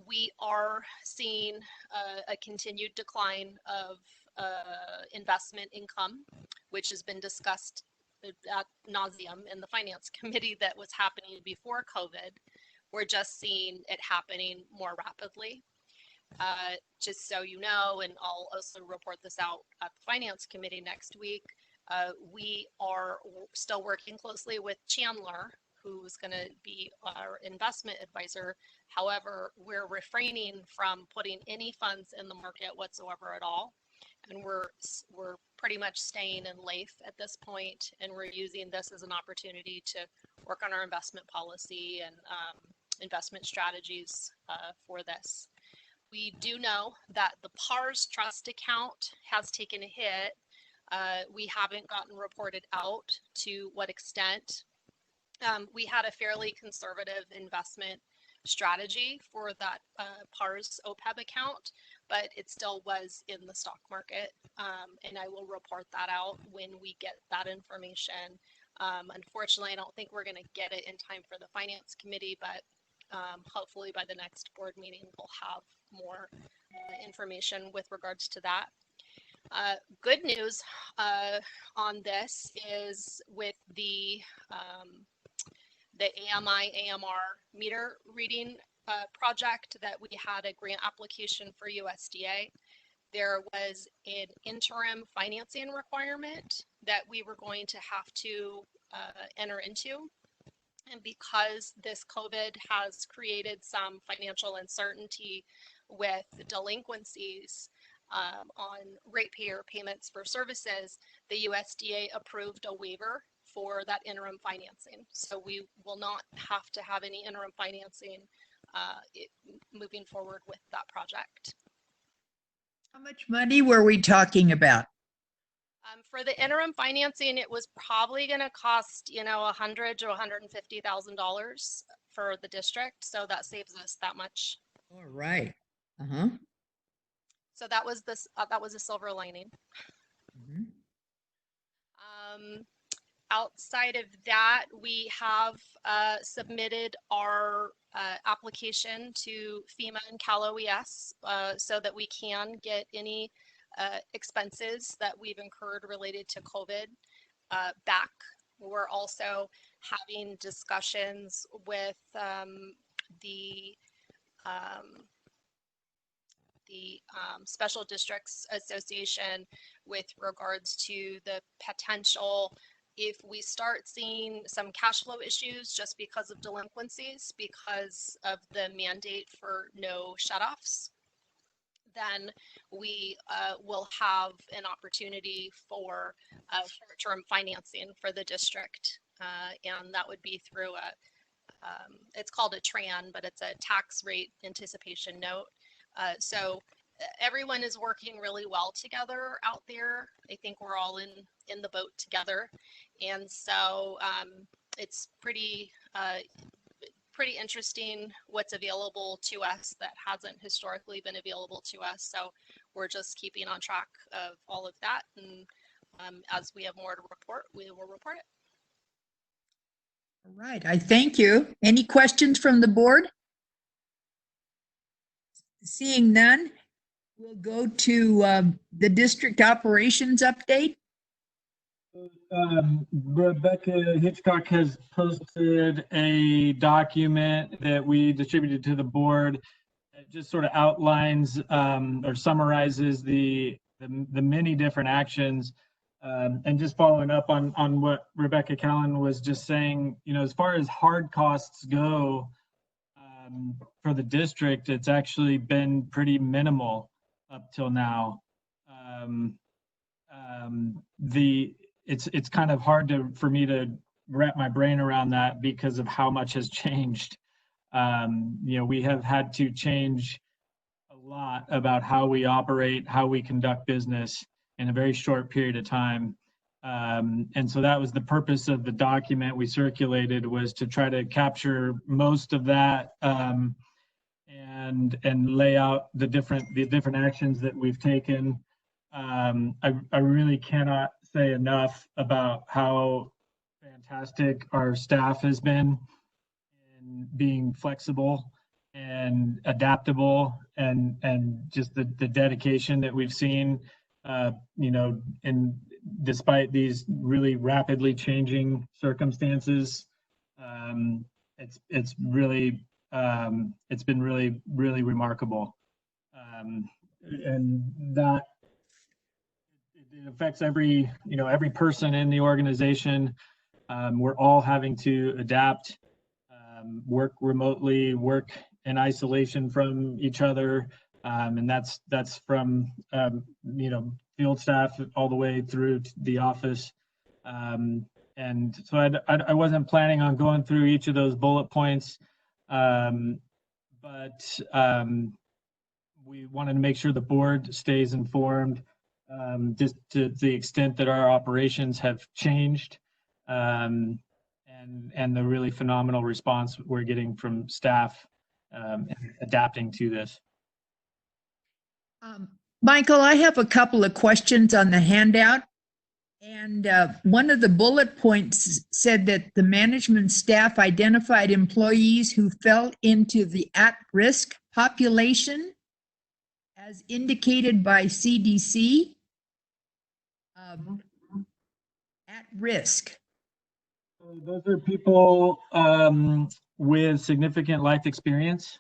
We are seeing a continued decline of investment income, which has been discussed ad nauseum in the finance committee that was happening before COVID. We're just seeing it happening more rapidly. Just so you know, and I'll also report this out at the finance committee next week, we are still working closely with Chandler, who's going to be our investment advisor. However, we're refraining from putting any funds in the market whatsoever at all. And we're pretty much staying in LAIF at this point, and we're using this as an opportunity to work on our investment policy and investment strategies for this. We do know that the PARS trust account has taken a hit. We haven't gotten reported out to what extent. We had a fairly conservative investment strategy for that PARS OPEB account, but it still was in the stock market. And I will report that out when we get that information. Unfortunately, I don't think we're going to get it in time for the finance committee, but hopefully by the next board meeting, we'll have more information with regards to that. Good news on this is with the AMI AMR meter reading project that we had a grant application for USDA. There was an interim financing requirement that we were going to have to enter into. And because this COVID has created some financial uncertainty with delinquencies on ratepayer payments for services, the USDA approved a waiver for that interim financing. So we will not have to have any interim financing moving forward with that project. How much money were we talking about? For the interim financing, it was probably going to cost, you know, $100,000 to $150,000 for the district. So that saves us that much. All right. Uh-huh. So that was a silver lining. Mhm. Outside of that, we have submitted our application to FEMA and Cal OES so that we can get any expenses that we've incurred related to COVID back. We're also having discussions with the Special Districts Association with regards to the potential if we start seeing some cash flow issues just because of delinquencies, because of the mandate for no shutoffs, then we will have an opportunity for short-term financing for the district. And that would be through it's called a TRAN, but it's a tax rate anticipation note. So everyone is working really well together out there. I think we're all in the boat together. And so it's pretty interesting what's available to us that hasn't historically been available to us. So we're just keeping on track of all of that. And as we have more to report, we will report it. All right. I thank you. Any questions from the board? Seeing none, we'll go to the district operations update. Rebecca Hitchcock has posted a document that we distributed to the board. It just sort of outlines or summarizes the many different actions. And just following up on what Rebecca Callan was just saying, you know, as far as hard costs go for the district, it's actually been pretty minimal up till now. It's kind of hard for me to wrap my brain around that because of how much has changed. You know, we have had to change a lot about how we operate, how we conduct business in a very short period of time. And so that was the purpose of the document we circulated, was to try to capture most of that and lay out the different actions that we've taken. I really cannot say enough about how fantastic our staff has been in being flexible and adaptable, and just the dedication that we've seen, you know, and despite these really rapidly changing circumstances, it's been really remarkable, and that it affects every person in the organization. We're all having to adapt, work remotely, work in isolation from each other, and that's from you know, field staff all the way through to the office. And so I wasn't planning on going through each of those bullet points, but we wanted to make sure the board stays informed, just to the extent that our operations have changed, and the really phenomenal response we're getting from staff adapting to this. Michael, I have a couple of questions on the handout. And one of the bullet points said that the management staff identified employees who fell into the at-risk population as indicated by CDC. At risk. So those are people with significant life experience,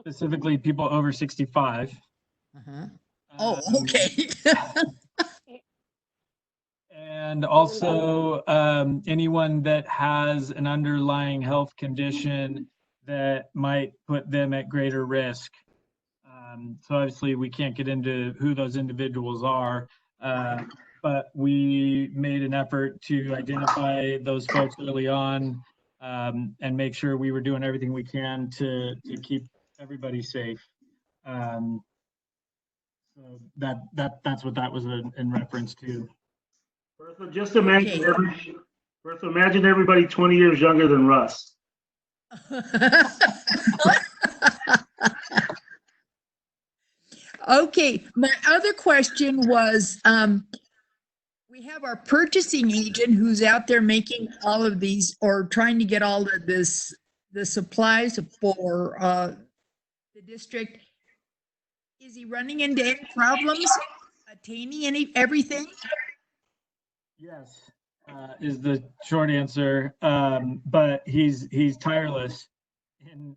specifically people over 65. Oh, okay. And also anyone that has an underlying health condition that might put them at greater risk. So obviously we can't get into who those individuals are, but we made an effort to identify those folks early on, and make sure we were doing everything we can to keep everybody safe. So that's what that was in reference to. Bertha, just imagine Bertha, imagine everybody 20 years younger than Russ. Okay, my other question was, we have our purchasing agent who's out there making all of these or trying to get all of this, the supplies for the district. Is he running into any problems attaining everything? Yes, is the short answer. But he's tireless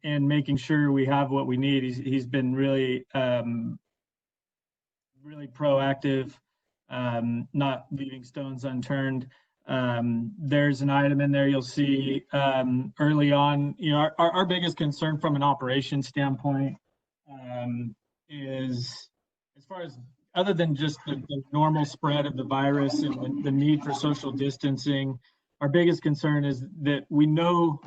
in making sure we have what we need. He's been really really proactive, not leaving stones unturned. There's an item in there you'll see early on. You know, our biggest concern from an operations standpoint is, as far as other than just the normal spread of the virus and the need for social distancing, our biggest concern is that we know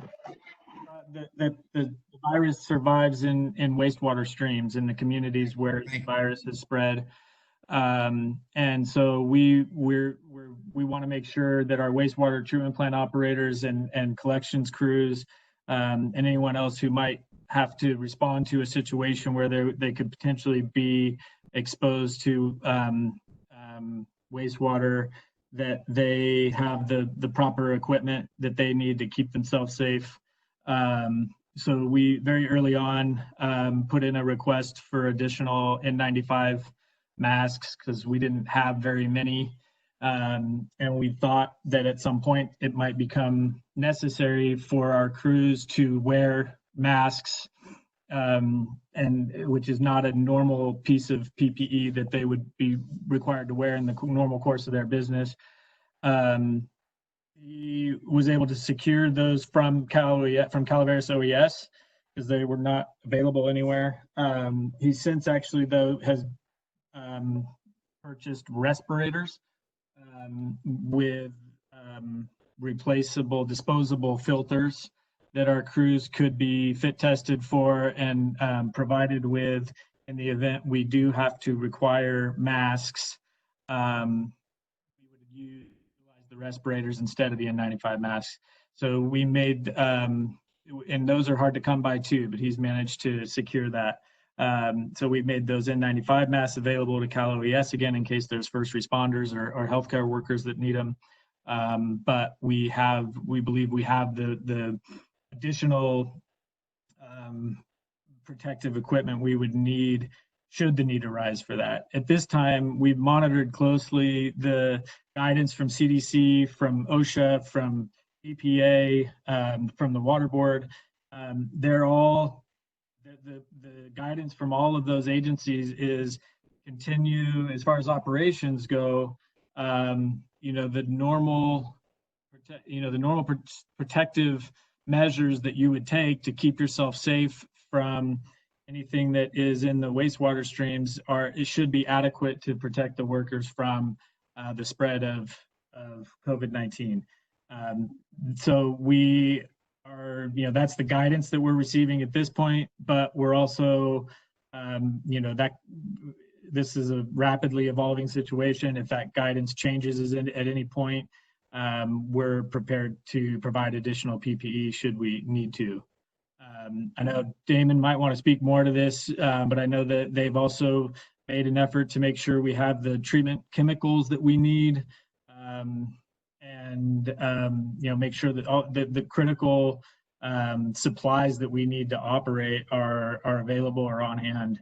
that the virus survives in wastewater streams in the communities where the virus has spread. And so we want to make sure that our wastewater treatment plant operators and collections crews and anyone else who might have to respond to a situation where they could potentially be exposed to wastewater, that they have the proper equipment that they need to keep themselves safe. So we very early on put in a request for additional N95 masks because we didn't have very many. And we thought that at some point it might become necessary for our crews to wear masks, and which is not a normal piece of PPE that they would be required to wear in the normal course of their business. He was able to secure those from Calaveras OES because they were not available anywhere. He since actually though has purchased respirators with replaceable disposable filters that our crews could be fit tested for and provided with in the event we do have to require masks. We would utilize the respirators instead of the N95 masks. So we made, and those are hard to come by too, but he's managed to secure that. So we've made those N95 masks available to Cal OES again in case there's first responders or healthcare workers that need them. But we believe we have the additional protective equipment we would need should the need arise for that. At this time, we've monitored closely the guidance from CDC, from OSHA, from EPA, from the Water Board. They're all, the guidance from all of those agencies is continue, as far as operations go, the normal protective measures that you would take to keep yourself safe from anything that is in the wastewater streams it should be adequate to protect the workers from the spread of COVID-19. So we are, that's the guidance that we're receiving at this point, but we're also, that this is a rapidly evolving situation. If that guidance changes at any point, we're prepared to provide additional PPE should we need to. I know Damon might want to speak more to this, but I know that they've also made an effort to make sure we have the treatment chemicals that we need, and make sure that all the critical supplies that we need to operate are available or on hand.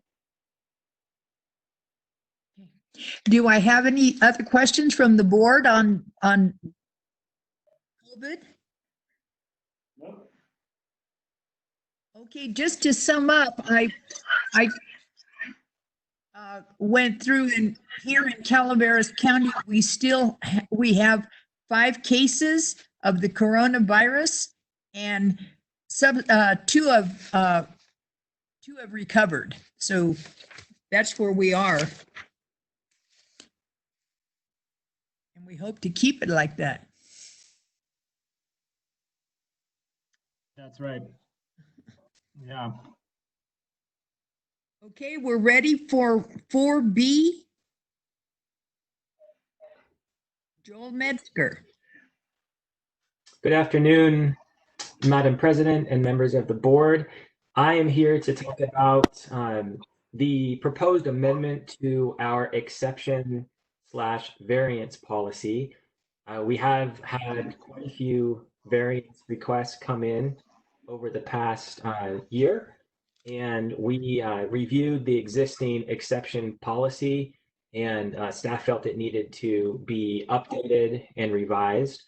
Do I have any other questions from the board on COVID? Okay, just to sum up, I went through, and here in Calaveras County, we have 5 cases of the coronavirus, and two have recovered. So that's where we are. hope to keep it like that. That's right. Yeah. Okay, we're ready for 4B. Joel Metzger. Good afternoon, Madam President and members of the board. I am here to talk about the proposed amendment to our exception/variance policy. We have had quite a few variance requests come in over the past year, and we reviewed the existing exception policy, and staff felt it needed to be updated and revised.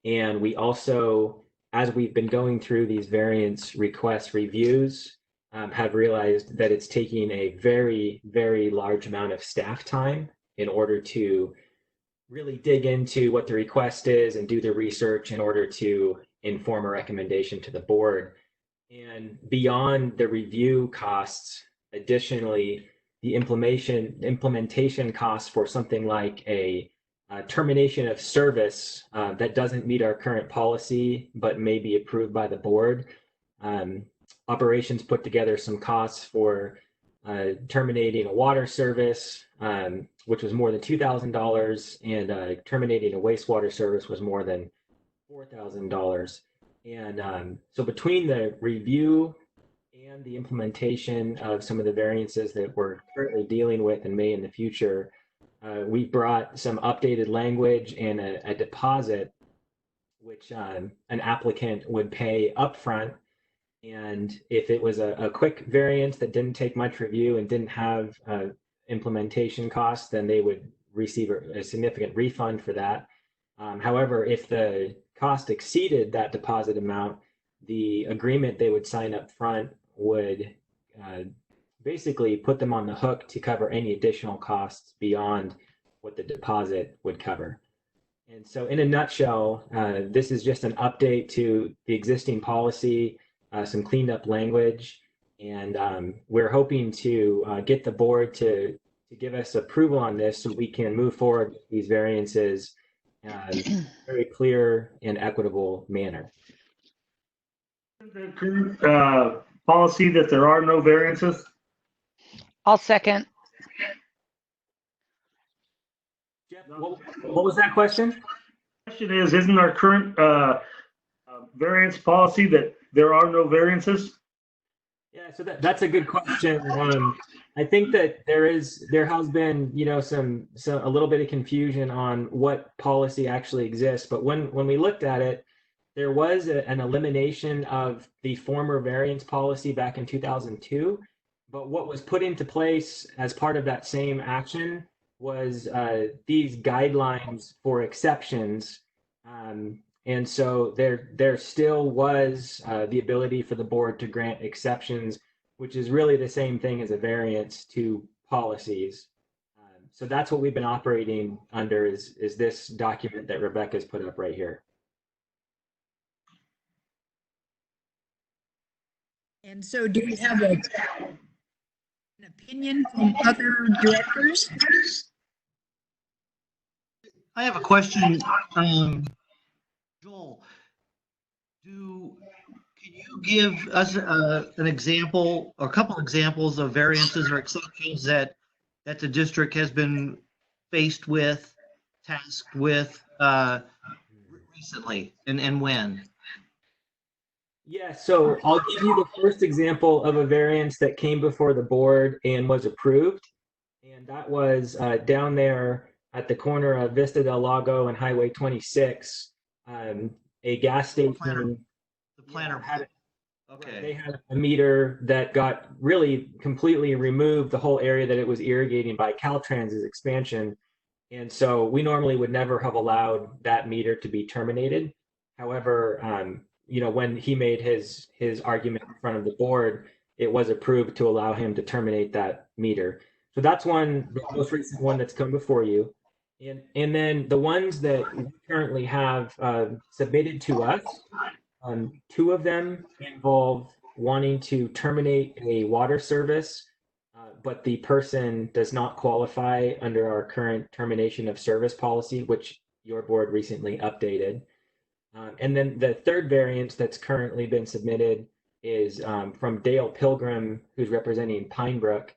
And we also, as we've been going through these variance request reviews, have realized that it's taking a very, very large amount of staff time in order to really dig into what the request is and do the research in order to inform a recommendation to the board. And beyond the review costs, additionally, the implementation costs for something like a termination of service that doesn't meet our current policy but may be approved by the board. Operations put together some costs for terminating a water service, which was more than $2,000, and terminating a wastewater service was more than $4,000. And so between the review and the implementation of some of the variances that we're currently dealing with and may in the future, we brought some updated language and a deposit, which an applicant would pay upfront. And if it was a quick variance that didn't take much review and didn't have implementation costs, then they would receive a significant refund for that. However, if the cost exceeded that deposit amount, the agreement they would sign up front would basically put them on the hook to cover any additional costs beyond what the deposit would cover. And so in a nutshell, this is just an update to the existing policy, some cleaned up language, and we're hoping to get the board to give us approval on this so we can move forward with these variances in a very clear and equitable manner. The current policy that there are no variances? I'll second. Jeff, what was that question? Question is, isn't our current variance policy that there are no variances? Yeah, so that's a good question. I think that there has been, some a little bit of confusion on what policy actually exists. But when we looked at it, there was an elimination of the former variance policy back in 2002. But what was put into place as part of that same action was these guidelines for exceptions. And so there still was the ability for the board to grant exceptions, which is really the same thing as a variance to policies. So that's what we've been operating under is this document that Rebecca's put up right here. And so do we have an opinion from other directors? I have a question. Joel, can you give us an example or a couple examples of variances or exceptions that the district has been faced with, tasked with recently, and when? Yeah, so I'll give you the first example of a variance that came before the board and was approved. And that was down there at the corner of Vista del Lago and Highway 26. A gas station. The planner had it. Okay. They had a meter that got really completely removed the whole area that it was irrigating by Caltrans's expansion. And so we normally would never have allowed that meter to be terminated. However, when he made his argument in front of the board, it was approved to allow him to terminate that meter. So that's the most recent one that's come before you. And then the ones that we currently have submitted to us, two of them involve wanting to terminate a water service, but the person does not qualify under our current termination of service policy, which your board recently updated. And then the third variance that's currently been submitted is from Dale Pilgrim, who's representing Pine Brook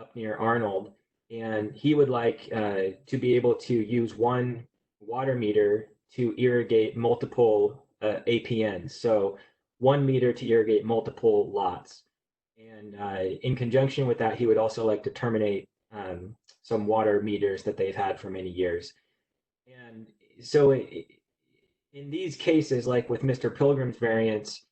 up near Arnold. And he would like to be able to use one water meter to irrigate multiple APNs. So 1 meter to irrigate multiple lots. And in conjunction with that, he would also like to terminate some water meters that they've had for many years. And so in these cases, like with Mr. Pilgrim's variance,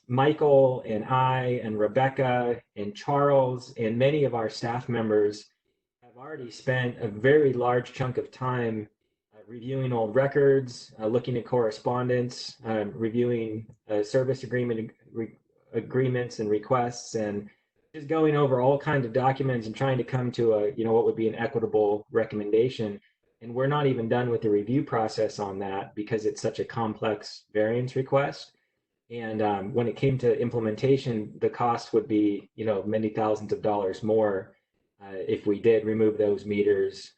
Michael and I and Rebecca and Charles and many of our staff members have already spent a very large chunk of time reviewing old records, looking at correspondence, reviewing service agreements and requests, and just going over all kinds of documents and trying to come to a, what would be an equitable recommendation. And we're not even done with the review process on that because it's such a complex variance request. And when it came to implementation, the cost would be, many thousands of dollars more if we did remove those meters.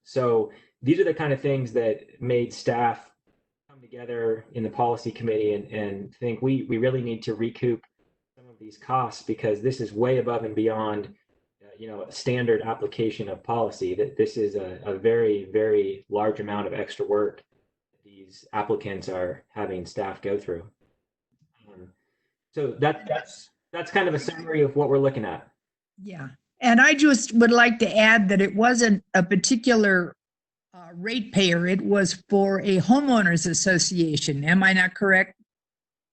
So these are the kind of things that made staff come together in the policy committee and think we really need to recoup some of these costs because this is way above and beyond a standard application of policy. That this is a very, very large amount of extra work these applicants are having staff go through. So that's kind of a summary of what we're looking at. Yeah. And I just would like to add that it wasn't a particular ratepayer. It was for a homeowners association. Am I not correct?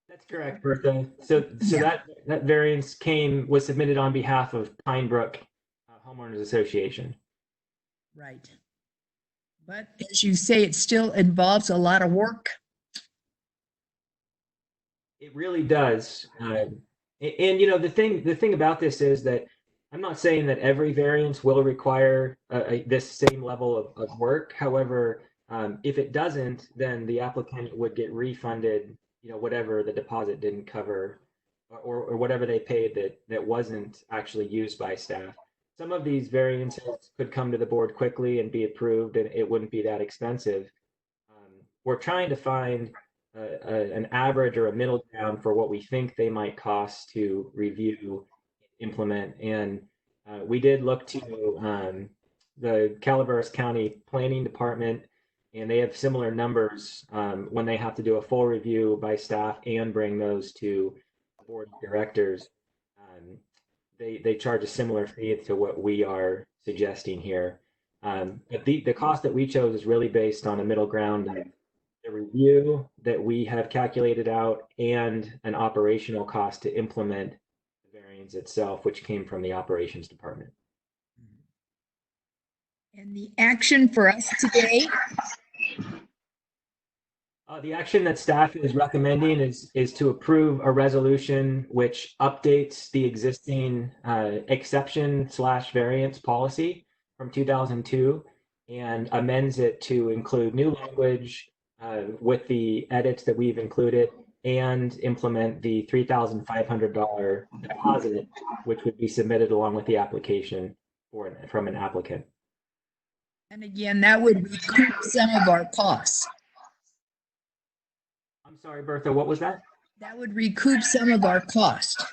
That's correct, Bertha. So yeah. that variance was submitted on behalf of Pine Brook Homeowners Association. Right. But as you say, it still involves a lot of work. It really does. And the thing about this is that I'm not saying that every variance will require this same level of work. However, if it doesn't, then the applicant would get refunded, whatever the deposit didn't cover or whatever they paid that wasn't actually used by staff. Some of these variances could come to the board quickly and be approved, and it wouldn't be that expensive. We're trying to find an average or a middle ground for what we think they might cost to review, implement. And we did look to the Calaveras County Planning Department, and they have similar numbers when they have to do a full review by staff and bring those to the board of directors. They charge a similar fee to what we are suggesting here. But the cost that we chose is really based on a middle ground of the review that we have calculated out and an operational cost to implement the variance itself, which came from the operations department. And the action for us today? The action that staff is recommending is to approve a resolution which updates the existing exception/variance policy from 2002 and amends it to include new language with the edits that we've included and implement the $3,500 deposit, which would be submitted along with the application from an applicant. And again, that would recoup some of our costs. I'm sorry, Bertha, what was that? That would recoup some of our cost.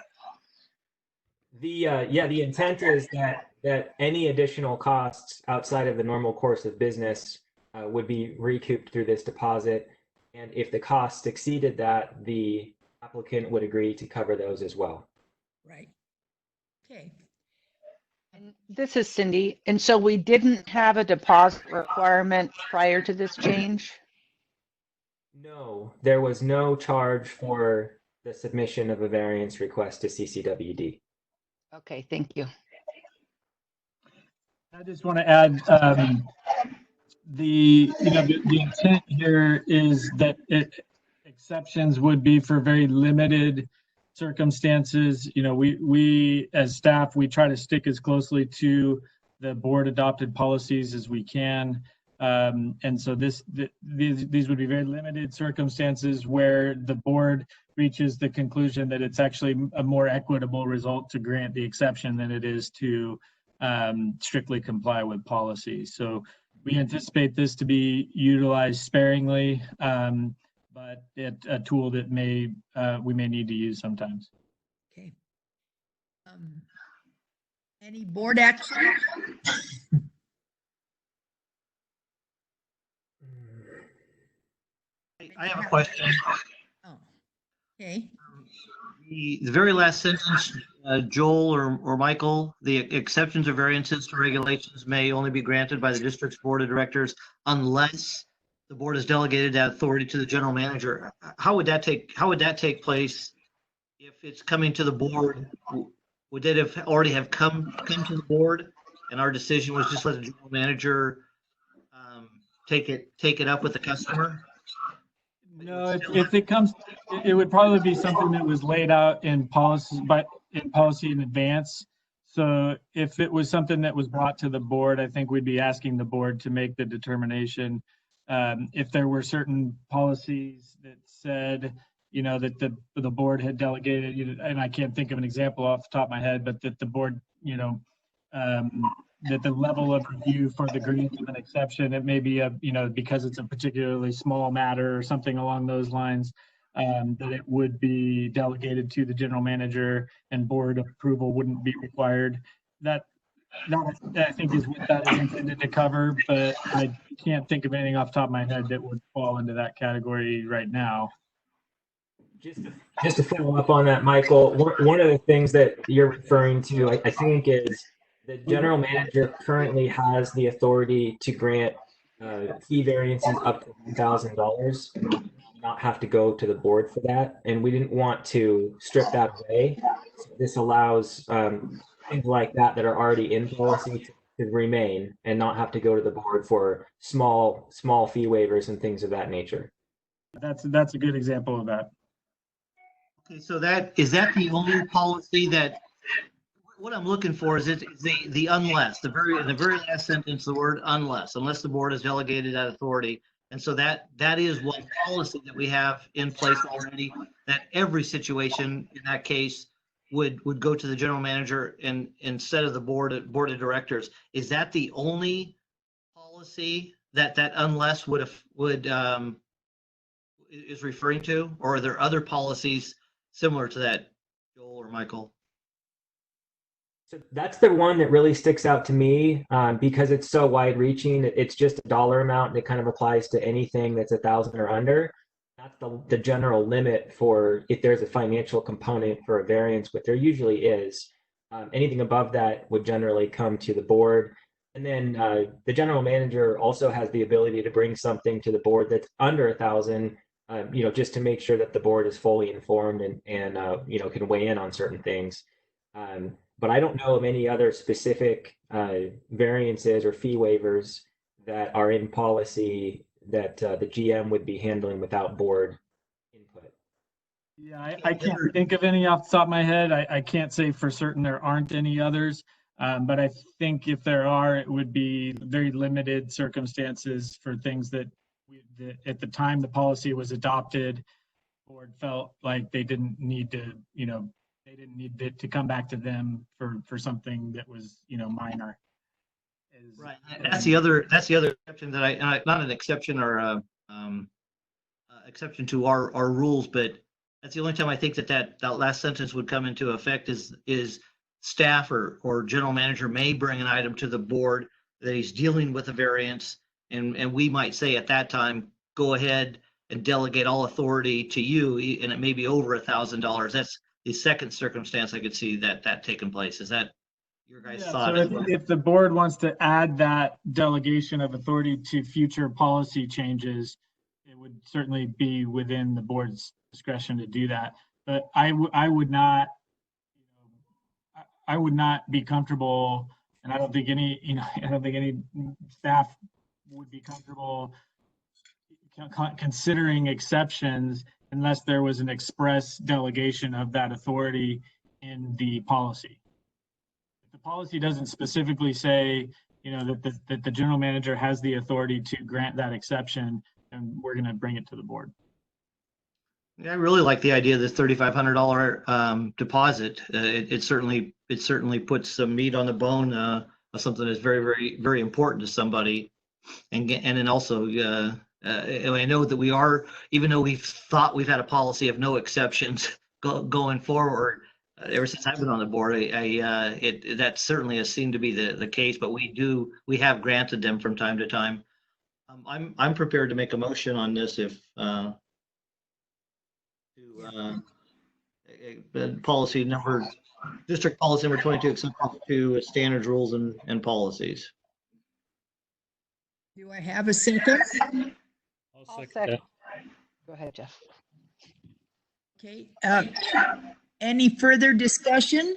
The intent is that any additional costs outside of the normal course of business would be recouped through this deposit. And if the costs exceeded that, the applicant would agree to cover those as well. Right. Okay. And this is Cindy. And so we didn't have a deposit requirement prior to this change? No, there was no charge for the submission of a variance request to CCWD. Okay, thank you. I just want to add the intent here is that exceptions would be for very limited circumstances. We as staff, we try to stick as closely to the board adopted policies as we can. And so these would be very limited circumstances where the board reaches the conclusion that it's actually a more equitable result to grant the exception than it is to strictly comply with policy. So we anticipate this to be utilized sparingly, but it's a tool that we may need to use sometimes. Okay. Any board action? I have a question. Oh, okay. The very last sentence, Joel or Michael, the exceptions or variances to regulations may only be granted by the district's board of directors unless the board has delegated that authority to the general manager. How would that take place if it's coming to the board? Would that have already have come to the board, and our decision was just let the general manager take it up with the customer? No, if it comes, it would probably be something that was laid out in policy, but in policy in advance. So if it was something that was brought to the board, I think we'd be asking the board to make the determination. If there were certain policies that said, that the board had delegated, and I can't think of an example off the top of my head, but that the board, that the level of review for the grant of an exception, it may be because it's a particularly small matter or something along those lines, that it would be delegated to the general manager and board approval wouldn't be required. That I think is what that is intended to cover, but I can't think of anything off the top of my head that would fall into that category right now. Just to follow up on that, Michael, one of the things that you're referring to, I think, is the general manager currently has the authority to grant fee variances up to $1,000, not have to go to the board for that. And we didn't want to strip that away. So this allows things like that are already in policy to remain and not have to go to the board for small fee waivers and things of that nature. That's a good example of that. Okay, so is that the only policy that? What I'm looking for is the unless, in the very last sentence, the word unless the board has delegated that authority. And so that is one policy that we have in place already, that every situation in that case would go to the general manager and instead of the board of directors. Is that the only policy that unless is referring to, or are there other policies similar to that, Joel or Michael? So that's the one that really sticks out to me because it's so wide reaching. It's just a dollar amount that kind of applies to anything that's 1,000 or under. That's the general limit for if there's a financial component for a variance, but there usually is. Anything above that would generally come to the board. And then the general manager also has the ability to bring something to the board that's under 1,000, just to make sure that the board is fully informed and can weigh in on certain things. But I don't know of any other specific variances or fee waivers that are in policy that the GM would be handling without board input. Yeah, I can't think of any off the top of my head. I can't say for certain there aren't any others, but I think if there are, it would be very limited circumstances for things that at the time the policy was adopted, the board felt like they didn't need to, they didn't need it to come back to them for something that was, minor. Right. That's the other exception that not an exception or exception to our rules, but that's the only time I think that last sentence would come into effect is staff or general manager may bring an item to the board that he's dealing with a variance, and we might say at that time, go ahead and delegate all authority to you, and it may be over $1,000. That's the second circumstance I could see that taking place. Is that your guys' thought? So if the board wants to add that delegation of authority to future policy changes, it would certainly be within the board's discretion to do that. But I would not be comfortable, and I don't think any staff would be comfortable considering exceptions unless there was an express delegation of that authority in the policy. If the policy doesn't specifically say, that the general manager has the authority to grant that exception, then we're going to bring it to the board. Yeah, I really like the idea of this $3,500 deposit. It certainly puts some meat on the bone of something that's very, very, very important to somebody. And then also, and I know that we are, even though we've thought we've had a policy of no exceptions going forward, ever since I've been on the board, that certainly has seemed to be the case, but we have granted them from time to time. I'm prepared to make a motion on this if district policy number 22, acceptance to standards, rules, and policies. Do I have a second? I'll second second. that. Go ahead, Jeff. Okay, any further discussion?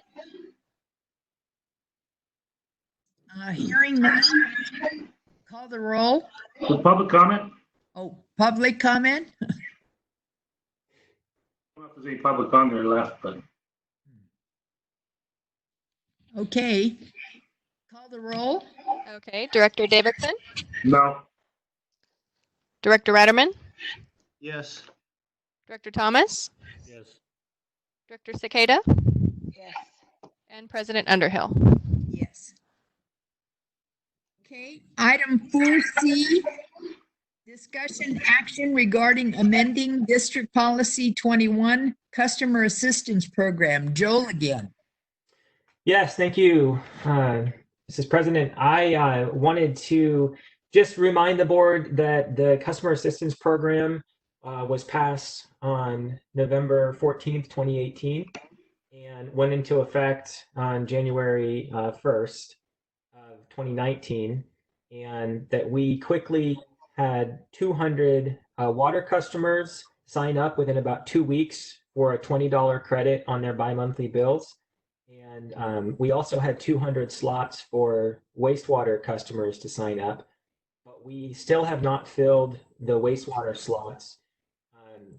Hearing none, call the roll. The public comment? Oh, public comment? I don't know if there's any public comment left, but Okay, call the roll. Okay, Director Davidson, no. Director Ratterman, Yes. Director Thomas, Yes. Director Cicada, Yes. and President Underhill. Yes. Okay, item 4C, discussion action regarding amending District Policy 21, Customer Assistance Program. Joel again. Yes, thank you, Mrs. President. I wanted to just remind the board that the Customer Assistance Program was passed on November 14th, 2018, and went into effect on January 1st of 2019, and that we quickly had 200 water customers sign up within about 2 weeks for a $20 credit on their bi-monthly bills. And we also had 200 slots for wastewater customers to sign up, but we still have not filled the wastewater slots.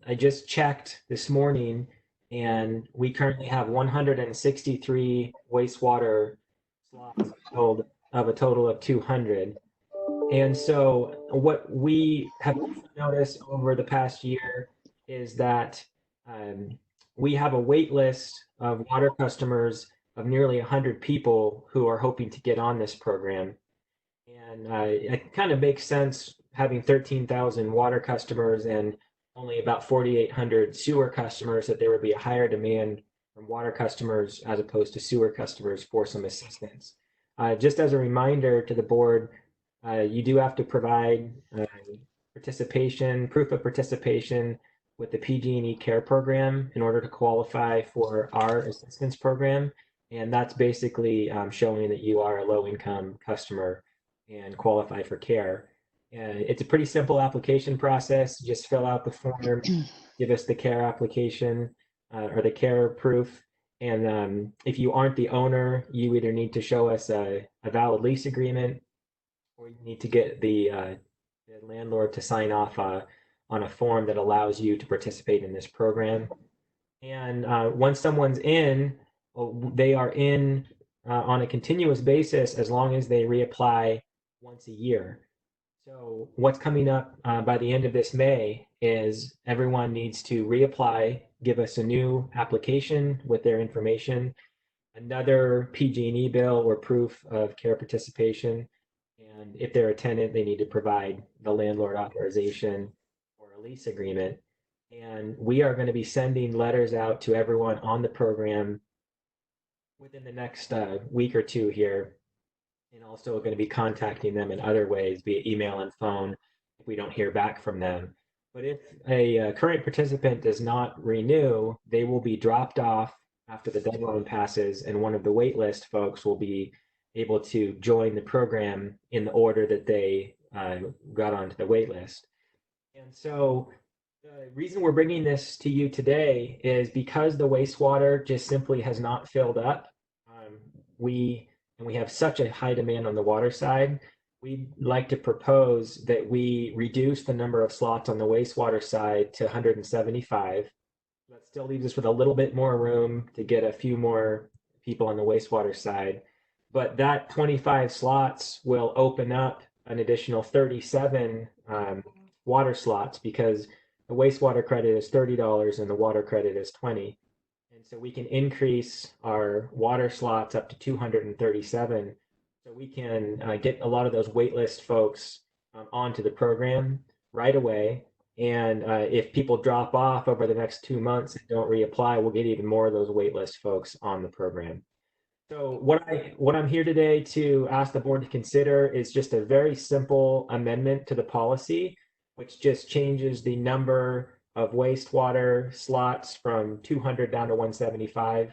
I just checked this morning, and we currently have 163 wastewater slots filled of a total of 200. And so what we have noticed over the past year is that we have a wait list of water customers of nearly 100 people who are hoping to get on this program. And it kind of makes sense having 13,000 water customers and only about 4,800 sewer customers, that there would be a higher demand from water customers as opposed to sewer customers for some assistance. Just as a reminder to the board, you do have to provide proof of participation with the PG&E Care program in order to qualify for our assistance program. And that's basically showing that you are a low-income customer and qualify for care. And it's a pretty simple application process. Just fill out the form, give us the care application or the care proof. And if you aren't the owner, you either need to show us a valid lease agreement, or you need to get the landlord to sign off on a form that allows you to participate in this program. And once someone's in, they are in on a continuous basis as long as they reapply once a year. So what's coming up by the end of this May is everyone needs to reapply, give us a new application with their information, another PG&E bill or proof of care participation, and if they're a tenant, they need to provide the landlord authorization or a lease agreement. And we are going to be sending letters out to everyone on the program within the next week or two here, and also going to be contacting them in other ways via email and phone if we don't hear back from them. But if a current participant does not renew, they will be dropped off after the deadline passes, and one of the waitlist folks will be able to join the program in the order that they got onto the waitlist. And so the reason we're bringing this to you today is because the wastewater just simply has not filled up. We have such a high demand on the water side. We'd like to propose that we reduce the number of slots on the wastewater side to 175. That still leaves us with a little bit more room to get a few more people on the wastewater side. But that 25 slots will open up an additional 37 water slots, because the wastewater credit is $30 and the water credit is $20. And so we can increase our water slots up to 237. So we can get a lot of those waitlist folks onto the program right away. And if people drop off over the next 2 months and don't reapply, we'll get even more of those waitlist folks on the program. So what I'm here today to ask the board to consider is just a very simple amendment to the policy, which just changes the number of wastewater slots from 200 down to 175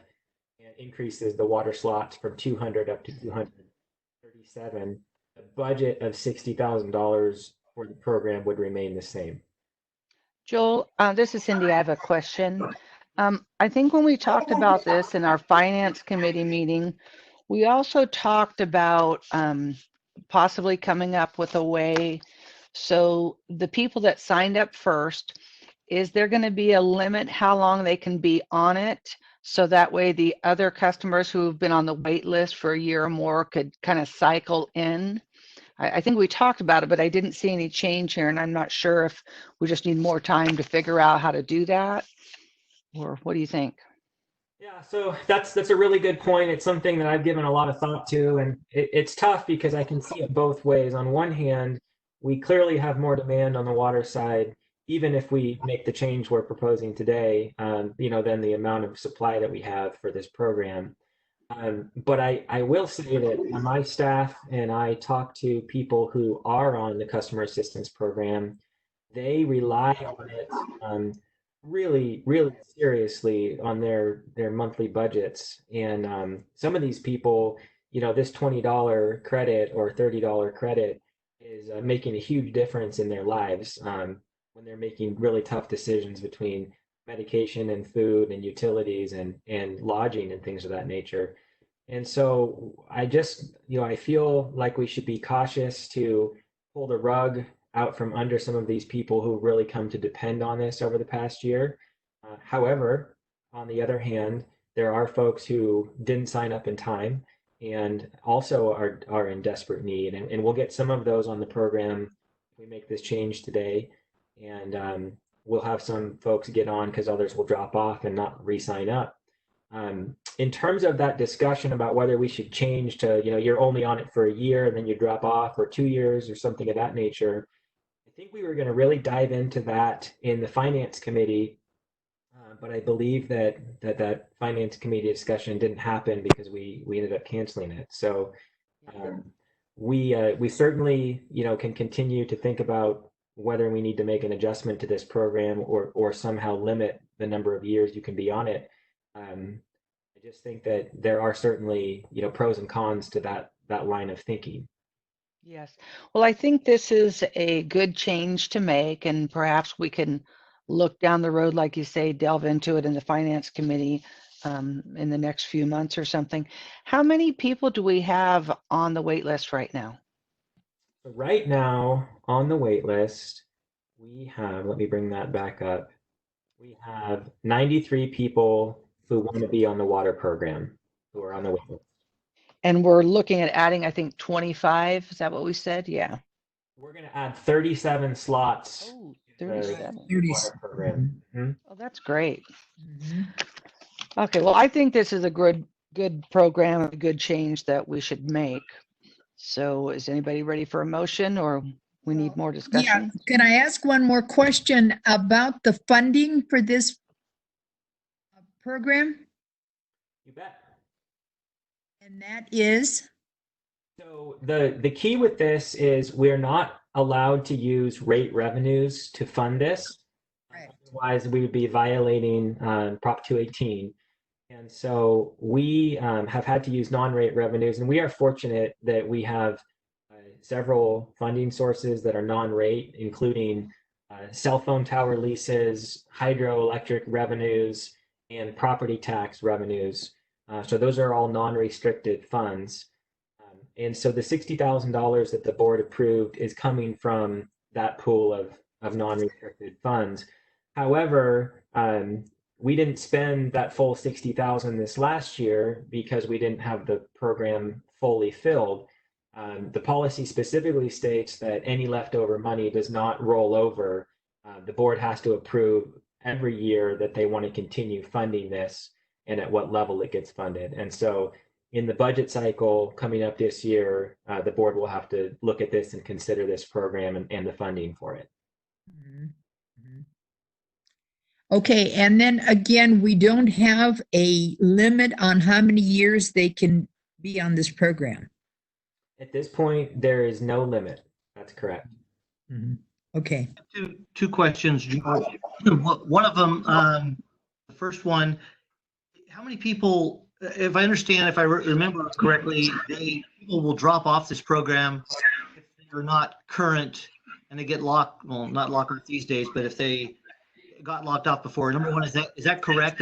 and increases the water slots from 200 up to 237. The budget of $60,000 for the program would remain the same. Joel, this is Cindy. I have a question. I think when we talked about this in our finance committee meeting, we also talked about possibly coming up with a way. So the people that signed up first, is there going to be a limit how long they can be on it? So that way the other customers who have been on the wait list for a year or more could kind of cycle in? I think we talked about it, but I didn't see any change here, and I'm not sure if we just need more time to figure out how to do that, or what do you think? Yeah, so that's a really good point. It's something that I've given a lot of thought to, and it's tough because I can see it both ways. On one hand, we clearly have more demand on the water side, even if we make the change we're proposing today, than the amount of supply that we have for this program. But I will say that my staff and I talk to people who are on the customer assistance program. They rely on it really, really seriously on their monthly budgets. And some of these people, this $20 credit or $30 credit is making a huge difference in their lives when they're making really tough decisions between medication and food and utilities and lodging and things of that nature. And so I just, I feel like we should be cautious to pull the rug out from under some of these people who really come to depend on this over the past year. However, on the other hand, there are folks who didn't sign up in time and also are in desperate need. And we'll get some of those on the program if we make this change today. And we'll have some folks get on because others will drop off and not re-sign up. In terms of that discussion about whether we should change to, you're only on it for a year and then you drop off, or 2 years or something of that nature, I think we were going to really dive into that in the finance committee. But I believe that finance committee discussion didn't happen because we ended up canceling it. So we certainly, can continue to think about whether we need to make an adjustment to this program or somehow limit the number of years you can be on it. I just think that there are certainly, pros and cons to that line of thinking. Yes. Well, I think this is a good change to make, and perhaps we can look down the road, like you say, delve into it in the finance committee in the next few months or something. How many people do we have on the wait list right now? So right now on the wait list, we have, let me bring that back up. We have 93 people who want to be on the water program, who are on the wait list. And we're looking at adding, I think, 25. Is that what we said? Yeah. We're going to add 37 slots. Oh, to the 37. water program. Mm-hmm. Oh, that's great. Okay, well, I think this is a good program, a good change that we should make. So is anybody ready for a motion, or we need more discussion? Yeah, can I ask one more question about the funding for this program? You bet. And that is? So the key with this is we're not allowed to use rate revenues to fund this. Right. Otherwise, we would be violating Prop 218. And so we have had to use non-rate revenues, and we are fortunate that we have several funding sources that are non-rate, including cell phone tower leases, hydroelectric revenues, and property tax revenues. So those are all non-restricted funds. And so the $60,000 that the board approved is coming from that pool of non-restricted funds. However, we didn't spend that full $60,000 this last year because we didn't have the program fully filled. The policy specifically states that any leftover money does not roll over. The board has to approve every year that they want to continue funding this and at what level it gets funded. And so in the budget cycle coming up this year, the board will have to look at this and consider this program and the funding for it. Mhm. Mhm. Okay, and then again, we don't have a limit on how many years they can be on this program. At this point, there is no limit. That's correct. Mhm. Okay. Two questions, George. One of them, the first one, how many people, if I understand, if I remember correctly, people will drop off this program if they're not current and they get locked, well, not locked off these days, but if they got locked off before. Number one, is that correct?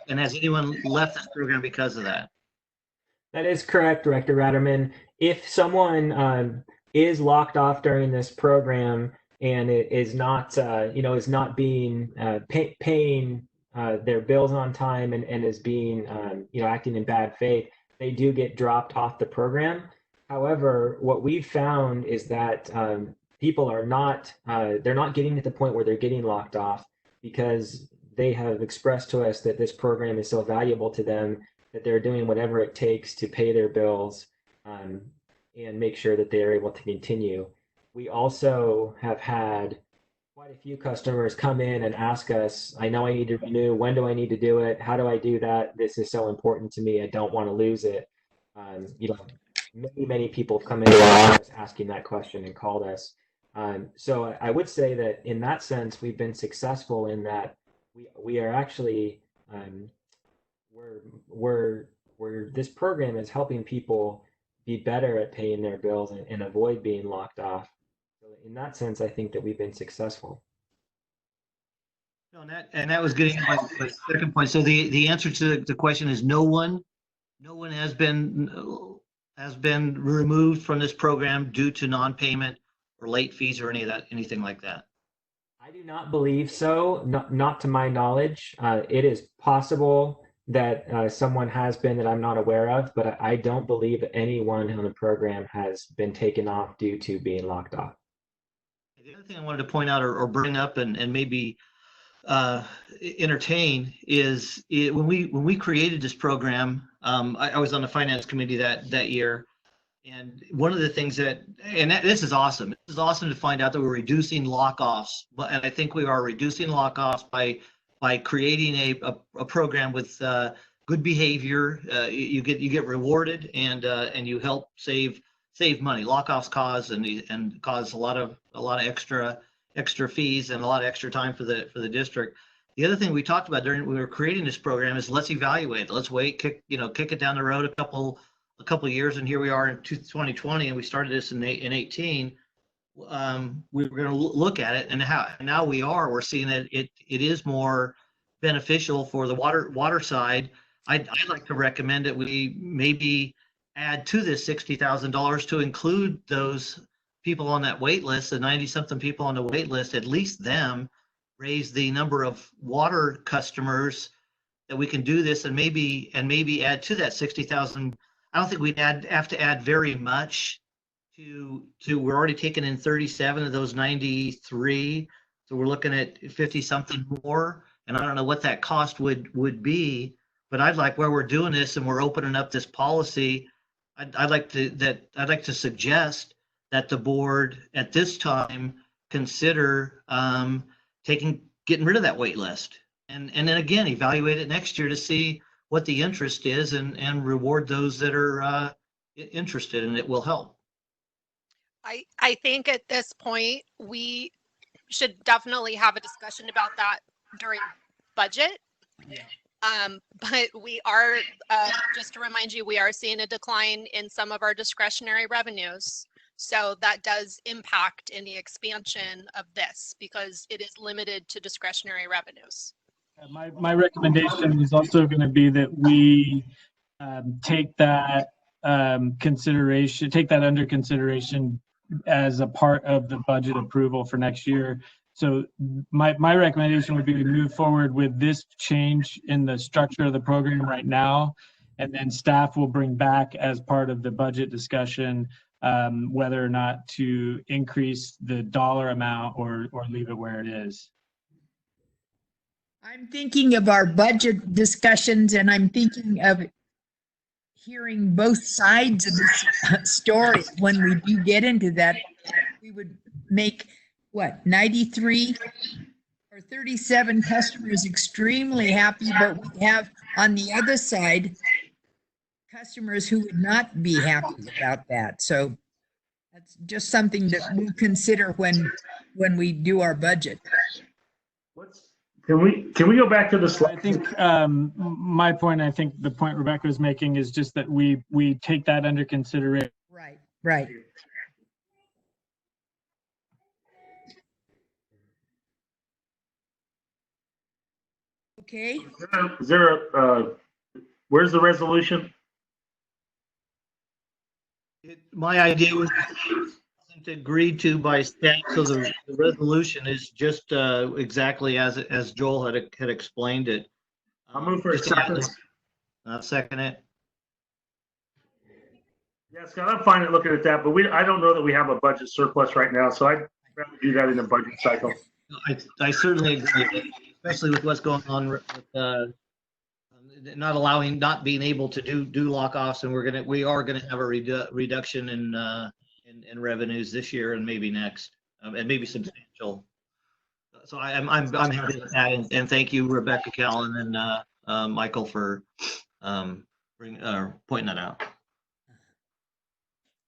And has anyone left this program because of that? That is correct, Director Ratterman. If someone is locked off during this program and it is not, is not being paying their bills on time and is being, acting in bad faith, they do get dropped off the program. However, what we've found is that people are not, they're not getting to the point where they're getting locked off because they have expressed to us that this program is so valuable to them that they're doing whatever it takes to pay their bills and make sure that they are able to continue. We also have had quite a few customers come in and ask us, I know I need to renew. When do I need to do it? How do I do that? This is so important to me. I don't want to lose it. Many people have come in asking that question and called us. So I would say that in that sense, we've been successful in that we are actually this program is helping people be better at paying their bills and avoid being locked off. So in that sense, I think that we've been successful. No, and that was getting my second point. So the answer to the question is no one has been removed from this program due to non-payment or late fees or anything like that. I do not believe so. Not to my knowledge. It is possible that someone has been that I'm not aware of, but I don't believe that anyone on the program has been taken off due to being locked off. The other thing I wanted to point out or bring up and maybe entertain is when we created this program, I was on the finance committee that year. And one of the things this is awesome. This is awesome to find out that we're reducing lock-offs. And I think we are reducing lock-offs by creating a program with good behavior. You get rewarded and you help save money. Lock-offs cause and cause a lot of extra fees and a lot of extra time for the district. The other thing we talked about during we were creating this program is let's evaluate. Let's wait, kick it down the road a couple of years, and here we are in 2020, and we started this in 18. We were going to look at it, and now we're seeing that it is more beneficial for the water side. I'd like to recommend that we maybe add to this $60,000 to include those people on that wait list, the 90-something people on the wait list, at least them, raise the number of water customers that we can do this, and maybe add to that 60,000. I don't think we'd have to add very much to we're already taking in 37 of those 93. So we're looking at 50 something more. And I don't know what that cost would be, but I'd like where we're doing this and we're opening up this policy. I'd like to suggest that the board at this time consider getting rid of that wait list and then again evaluate it next year to see what the interest is and reward those that are interested, and it will help. I think at this point we should definitely have a discussion about that during budget. Yeah. But we are just to remind you, we are seeing a decline in some of our discretionary revenues. So that does impact any expansion of this because it is limited to discretionary revenues. My recommendation is also going to be that we take that under consideration as a part of the budget approval for next year. So my recommendation would be to move forward with this change in the structure of the program right now, and then staff will bring back as part of the budget discussion whether or not to increase the dollar amount or leave it where it is. I'm thinking of our budget discussions, and I'm thinking of hearing both sides of the story. When we do get into that, we would make, what, 93 or 37 customers extremely happy, but we have on the other side customers who would not be happy about that. So that's just something that we'll consider when we do our budget. Can we go back to the slide? I think my point, I think the point Rebecca was making is just that we take that under consideration. Right, right. Okay. Is there where's the resolution? My idea was agreed to by staff, so the resolution is just exactly as Joel had explained it. I'll move for a second. I'll second it. Yeah, Scott, I'm fine at looking at that, but I don't know that we have a budget surplus right now, so I'd rather do that in the budget cycle. I certainly agree, especially with what's going on with not being able to do lock-offs, and we are gonna have a reduction in revenues this year and maybe next, and maybe substantial. So I'm happy with that, and thank you, Rebecca, Callan, and Michael for pointing that out.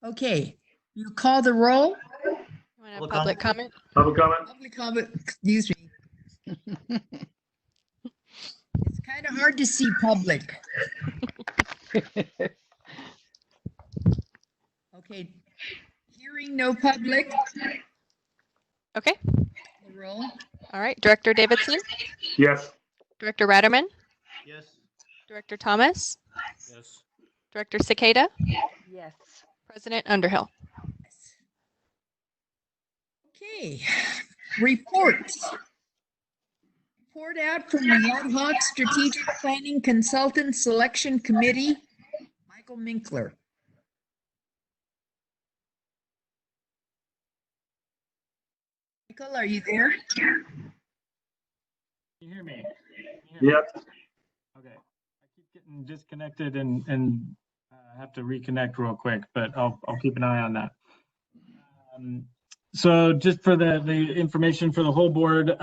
Okay, you call the roll. Public comment? Public comment? Public comment, excuse me. It's kind of hard to see public. Okay, hearing no public. Okay. The roll. All right. Director Davidson? Yes. Director Ratterman? Yes. Director Thomas? Yes. Director Cicada? Yes. President Underhill? Okay, reports. Report out from the Ad Hoc Strategic Planning Consultant Selection Committee, Michael Minkler. Michael, are you there? Can you hear me? Yep. Okay. I keep getting disconnected and have to reconnect real quick, but I'll keep an eye on that. So just for the information for the whole board,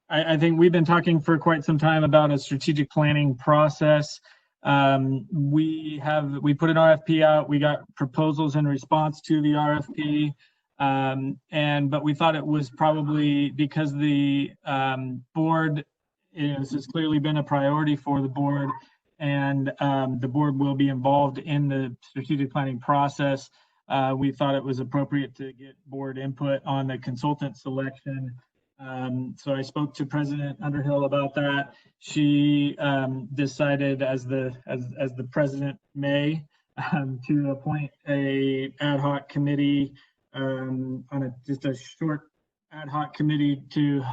I think we've been talking for quite some time about a strategic planning process. We put an RFP out. We got proposals in response to the RFP, but we thought it was probably because the board this has clearly been a priority for the board, and the board will be involved in the strategic planning process. We thought it was appropriate to get board input on the consultant selection. So I spoke to President Underhill about that. She decided, as the president may, to appoint a ad hoc committee on just a short ad hoc committee to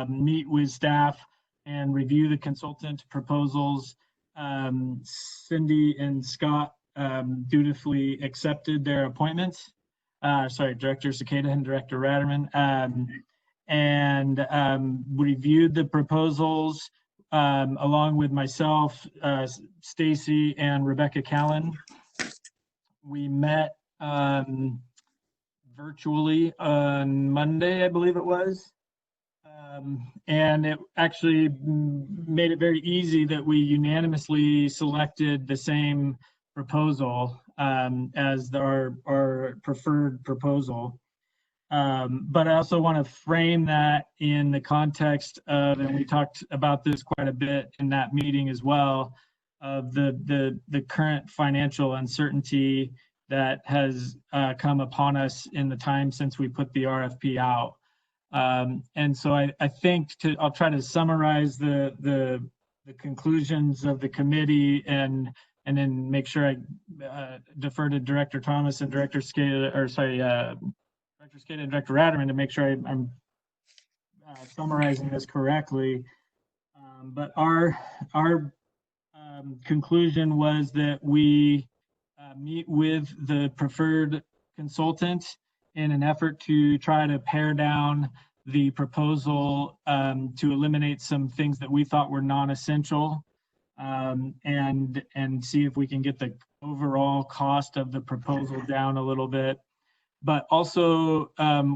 meet with staff and review the consultant proposals. Cindy and Scott dutifully accepted their appointments. Director Cicada and Director Ratterman, and reviewed the proposals along with myself, Stacy, and Rebecca Callan. We met virtually on Monday, I believe it was. And it actually made it very easy that we unanimously selected the same proposal as our preferred proposal. But I also want to frame that in the context of, and we talked about this quite a bit in that meeting as well, of the current financial uncertainty that has come upon us in the time since we put the RFP out. And so I think I'll try to summarize the conclusions of the committee and then make sure I defer to Director Thomas and Director Cicada, Director Cicada and Director Ratterman to make sure I'm summarizing this correctly. But our conclusion was that we meet with the preferred consultant in an effort to try to pare down the proposal to eliminate some things that we thought were non-essential, and see if we can get the overall cost of the proposal down a little bit. But also,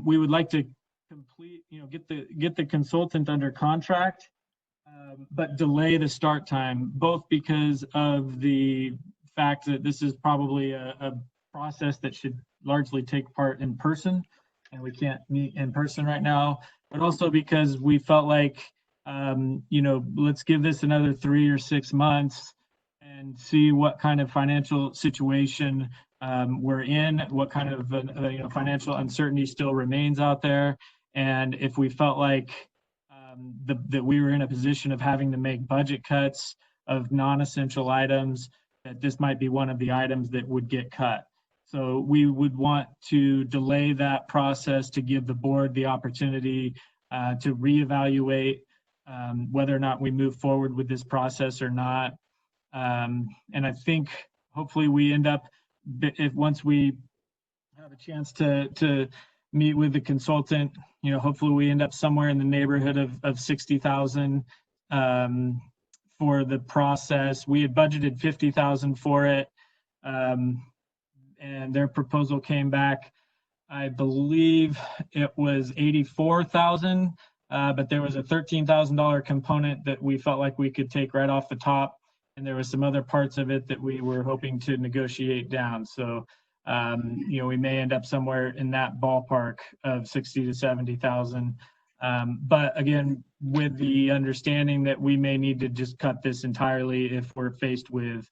we would like to complete, get the consultant under contract, but delay the start time, both because of the fact that this is probably a process that should largely take part in person, and we can't meet in person right now, but also because we felt like, let's give this another 3 or 6 months and see what kind of financial situation we're in, what kind of financial uncertainty still remains out there. And if we felt like that we were in a position of having to make budget cuts of non-essential items, that this might be one of the items that would get cut. So we would want to delay that process to give the board the opportunity to reevaluate whether or not we move forward with this process or not. And I think hopefully we end up, once we have a chance to meet with the consultant, hopefully we end up somewhere in the neighborhood of 60,000 for the process. We had budgeted 50,000 for it, and their proposal came back, I believe it was 84,000, but there was a $13,000 component that we felt like we could take right off the top. And there was some other parts of it that we were hoping to negotiate down. So, we may end up somewhere in that ballpark of 60 to 70,000. But again, with the understanding that we may need to just cut this entirely if we're faced with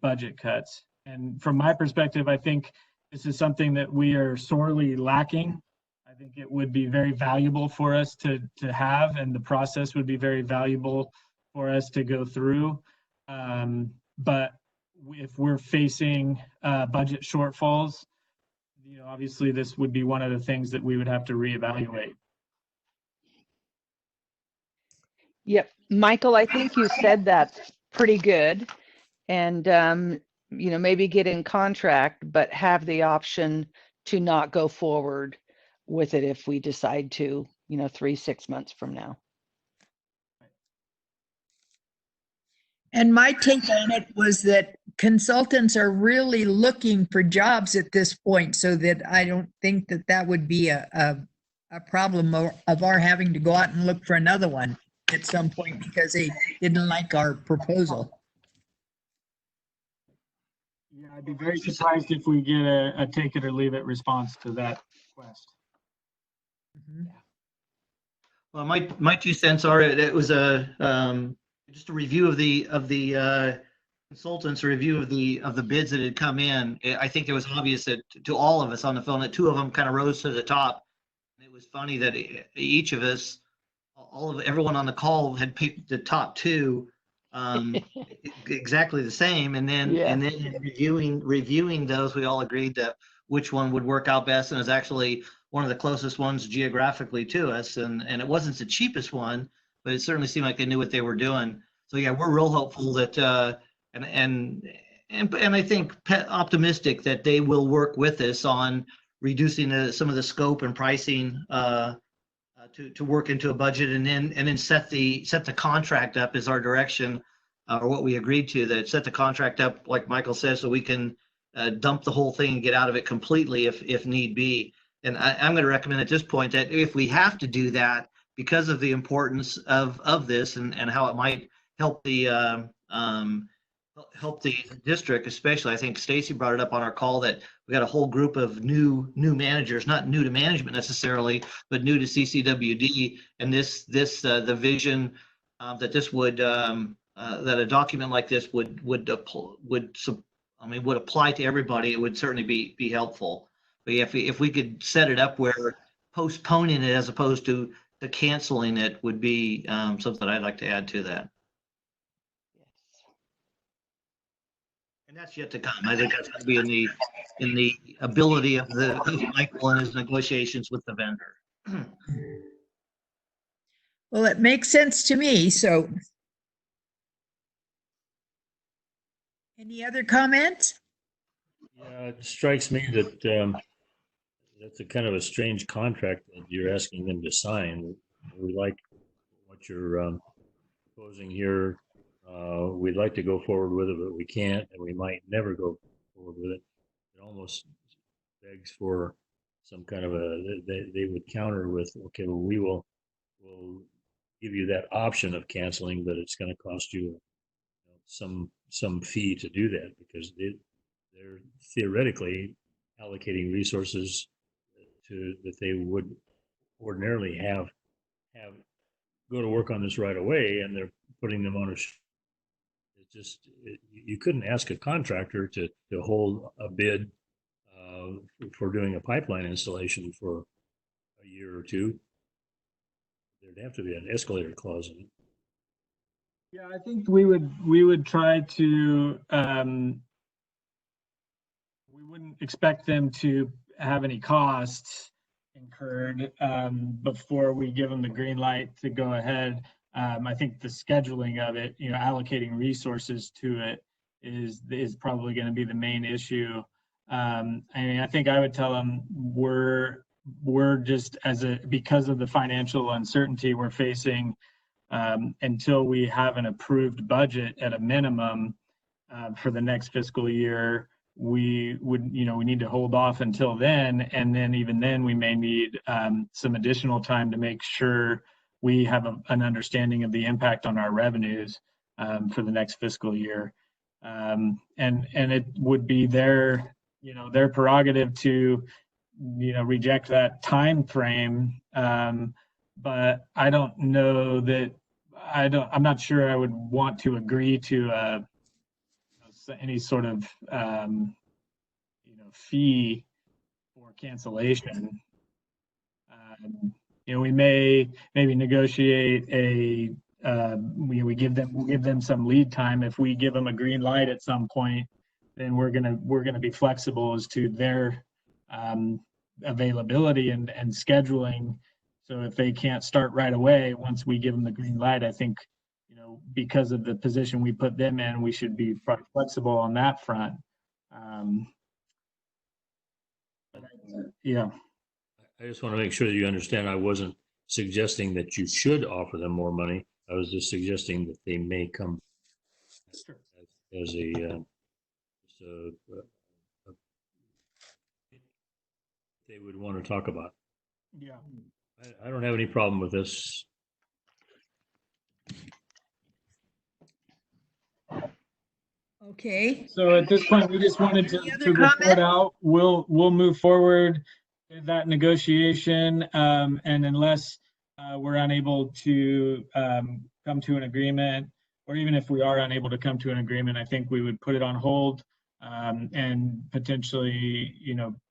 budget cuts. And from my perspective, I think this is something that we are sorely lacking. I think it would be very valuable for us to have, and the process would be very valuable for us to go through. But if we're facing budget shortfalls, obviously this would be one of the things that we would have to reevaluate. Yep. Michael, I think you said that pretty good. And, maybe get in contract, but have the option to not go forward with it if we decide to, 3-6 months from now. And my take on it was that consultants are really looking for jobs at this point, so that I don't think that would be a problem of our having to go out and look for another one at some point because they didn't like our proposal. Yeah, I'd be very surprised if we get a take it or leave it response to that request. Mm-hmm. Well, my 2 cents are it was just a review of the consultants, a review of the bids that had come in. I think it was obvious that to all of us on the phone that 2 of them kind of rose to the top. It was funny that each of us, everyone on the call had picked the top 2. Exactly the same, and then reviewing those, we all agreed that which one would work out best, and it was actually one of the closest ones geographically to us, and it wasn't the cheapest one, but it certainly seemed like they knew what they were doing. So yeah, we're real hopeful that and I think optimistic that they will work with us on reducing some of the scope and pricing to work into a budget, and then set the contract up as our direction, or what we agreed to, that set the contract up like Michael says, so we can dump the whole thing and get out of it completely if need be. And I'm going to recommend at this point that if we have to do that because of the importance of this and how it might help the district, especially, I think Stacy brought it up on our call that we got a whole group of new managers, not new to management necessarily, but new to CCWD, and the vision that this would that a document like this would apply to everybody. It would certainly be helpful. But yeah, if we could set it up where postponing it as opposed to canceling it would be something I'd like to add to that. And that's yet to come. I think that's going to be in the ability of Michael and his negotiations with the vendor. Well, it makes sense to me. So, any other comments? Yeah, it strikes me that that's a kind of a strange contract that you're asking them to sign. We like what you're proposing here. We'd like to go forward with it, but we can't, and we might never go forward with it. It almost begs for some kind of they would counter with, okay, well, we'll give you that option of canceling, but it's going to cost you some fee to do that, because they're theoretically allocating resources that they would ordinarily have go to work on this right away, and they're putting them on you couldn't ask a contractor to hold a bid for doing a pipeline installation for a year or two. There'd have to be an escalator clause in it. Yeah, I think we would try to, we wouldn't expect them to have any costs incurred before we give them the green light to go ahead. I think the scheduling of it, allocating resources to it is probably going to be the main issue. I think I would tell them we're just because of the financial uncertainty we're facing, until we have an approved budget at a minimum for the next fiscal year, we need to hold off until then. And then even then we may need some additional time to make sure we have an understanding of the impact on our revenues for the next fiscal year. And it would be their prerogative to, reject that time frame. But I don't know that I'm not sure I would want to agree to any sort of fee for cancellation. We may maybe negotiate we'll give them some lead time. If we give them a green light at some point, then we're gonna be flexible as to their availability and scheduling. So if they can't start right away, once we give them the green light, I think, because of the position we put them in, we should be flexible on that front. Yeah. I just want to make sure that you understand I wasn't suggesting that you should offer them more money. I was just suggesting that they may come as they would want to talk about. Yeah. I don't have any problem with this. Okay. So at this point, we just wanted to report out. We'll move forward in that negotiation, and unless we're unable to come to an agreement, or even if we are unable to come to an agreement, I think we would put it on hold and potentially,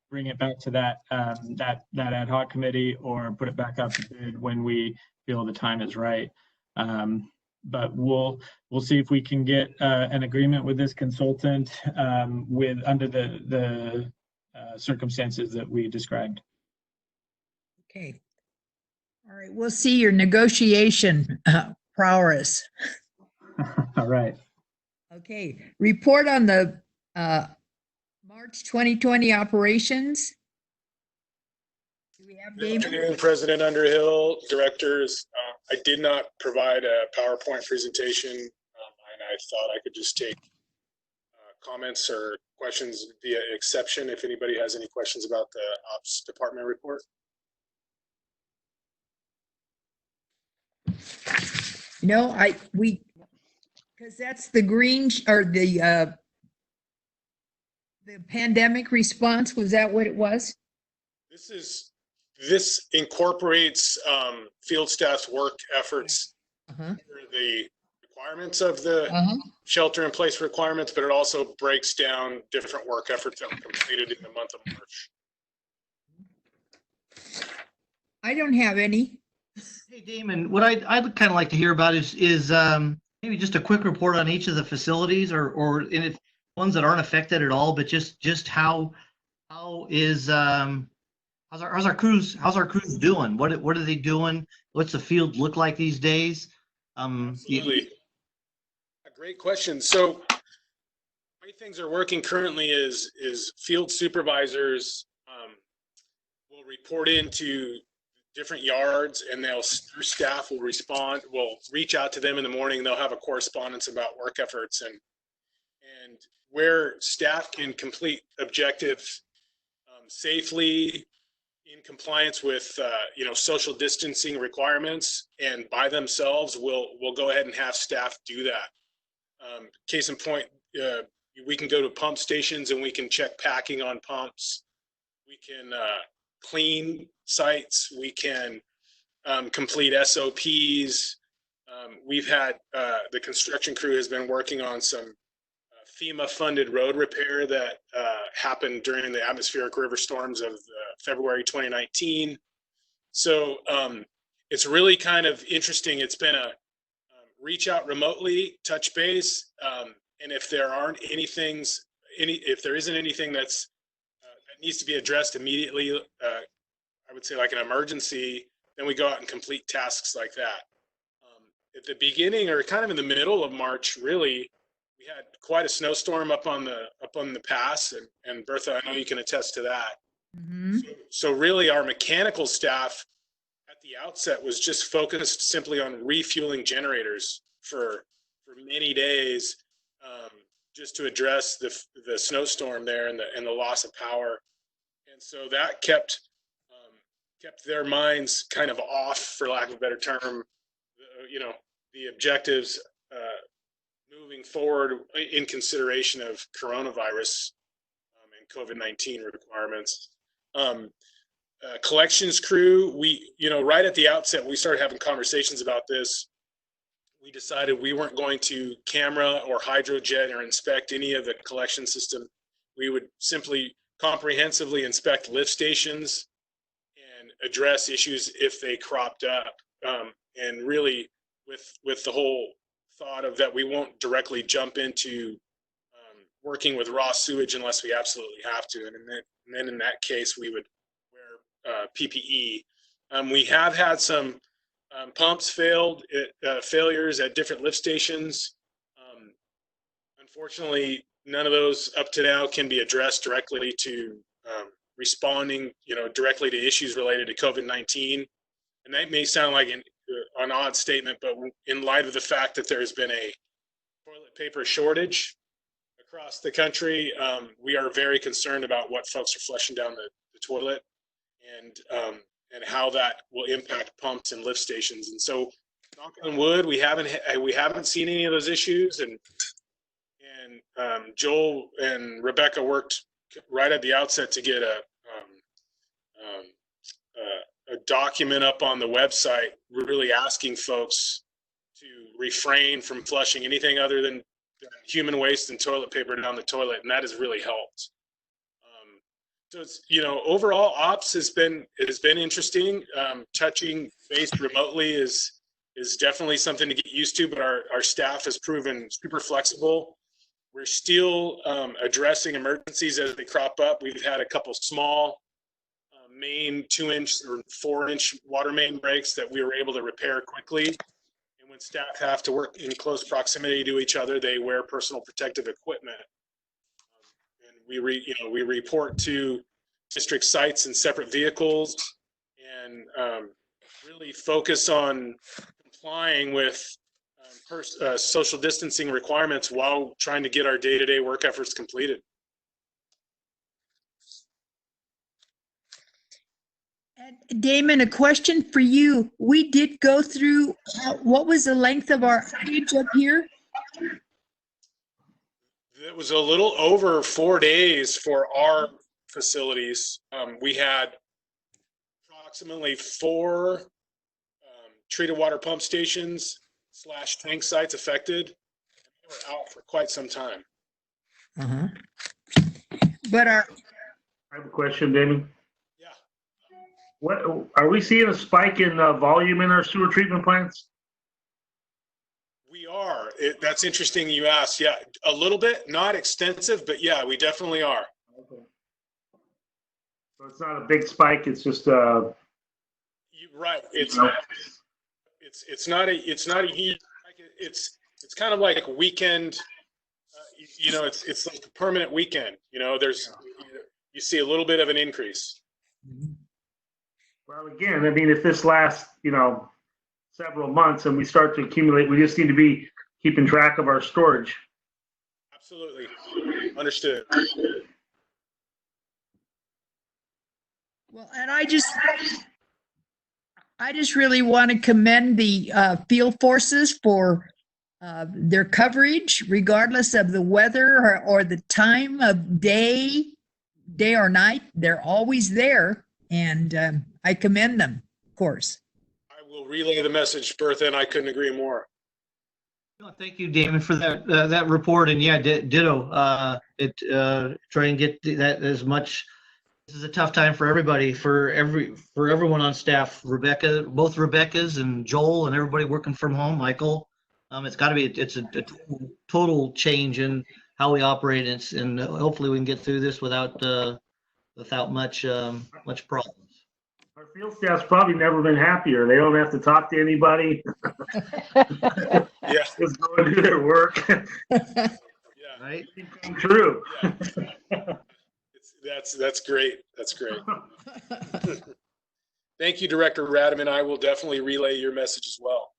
bring it back to that ad hoc committee, or put it back out to bid when we feel the time is right. But we'll see if we can get an agreement with this consultant under the circumstances that we described. Okay. All right. We'll see your negotiation prowess. All right. Okay. Report on the March 2020 operations. Do we have Good afternoon, President Underhill, directors. I did not provide a PowerPoint presentation, and I thought I could just take comments or questions via exception if anybody has any questions about the Ops Department report. Because that's the green or the pandemic response. Was that what it was? This incorporates field staff's work efforts under the requirements of the shelter-in-place requirements, but it also breaks down different work efforts that were completed in the month of March. I don't have any. Hey, Damon, what I'd kind of like to hear about is maybe just a quick report on each of the facilities, or if ones that aren't affected at all, but just how is how's our crews doing? What are they doing? What's the field look like these days? Absolutely. A great question. So the way things are working currently is field supervisors will report into different yards, and their staff will reach out to them in the morning. They'll have a correspondence about work efforts, and and where staff can complete objectives safely in compliance with social distancing requirements and by themselves, we'll go ahead and have staff do that. Case in point, we can go to pump stations and we can check packing on pumps. We can clean sites. We can complete SOPs. We've had the construction crew has been working on some FEMA funded road repair that happened during the atmospheric river storms of February 2019. So it's really kind of interesting. It's been a reach out remotely, touch base, and if there aren't if there isn't anything that needs to be addressed immediately, I would say like an emergency, then we go out and complete tasks like that. At the beginning or kind of in the middle of March, really, we had quite a snowstorm up on the pass, and Bertha, I know you can attest to that. Mm-hmm. So really, our mechanical staff at the outset was just focused simply on refueling generators for many days, just to address the snowstorm there and the loss of power, and so that kept their minds kind of off, for lack of a better term, the objectives moving forward in consideration of coronavirus and COVID-19 requirements. Collections crew, we, right at the outset, we started having conversations about this. We decided we weren't going to camera or hydrojet or inspect any of the collection system. We would simply comprehensively inspect lift stations and address issues if they cropped up. And really with the whole thought of that we won't directly jump into working with raw sewage unless we absolutely have to. And then in that case, we would wear PPE. We have had some pumps failures at different lift stations. Unfortunately, none of those up to now can be addressed directly to responding, directly to issues related to COVID-19. And that may sound like an odd statement, but in light of the fact that there's been a toilet paper shortage across the country, we are very concerned about what folks are flushing down the toilet and how that will impact pumps and lift stations. And so, knock on wood, we haven't seen any of those issues. And Joel and Rebecca worked right at the outset to get a document up on the website, really asking folks to refrain from flushing anything other than human waste and toilet paper down the toilet, and that has really helped. So it's, overall ops has been interesting. Touching base remotely is definitely something to get used to, but our staff has proven super flexible. We're still addressing emergencies as they crop up. We've had a couple small main 2-inch or 4-inch water main breaks that we were able to repair quickly. And when staff have to work in close proximity to each other, they wear personal protective equipment. And we report to district sites in separate vehicles and really focus on complying with social distancing requirements while trying to get our day-to-day work efforts completed. Damon, a question for you. We did go through, what was the length of our outage up here? It was a little over 4 days for our facilities. We had approximately 4 treated water pump stations / tank sites affected. They were out for quite some time. Uh-huh. But I have a question, Damon. What are we seeing a spike in volume in our sewer treatment plants? We are. That's interesting you asked. Yeah, a little bit, not extensive, but yeah, we definitely are. Okay. So it's not a big spike. It's just right. It's not a huge. It's kind of like a weekend. It's like a permanent weekend. You see a little bit of an increase. Well, again, I mean, if this lasts, several months and we start to accumulate, we just need to be keeping track of our storage. Absolutely. Understood. Well, and I just really want to commend the field forces for their coverage, regardless of the weather or the time of day or night. They're always there, and I commend them, of course. I will relay the message, Bertha, and I couldn't agree more. No, thank you, Damon, for that report. And yeah, ditto. Try and get that as much. This is a tough time for everybody, for everyone on staff. Rebecca, both Rebeccas and Joel, and everybody working from home. Michael, it's a total change in how we operate, and hopefully we can get through this without much problems. Our field staff's probably never been happier. They don't have to talk to anybody. Yeah. Just go and do their work. Yeah. Right. Come true. Yeah. That's great. That's great. Thank you, Director Radaman. I will definitely relay your message as well.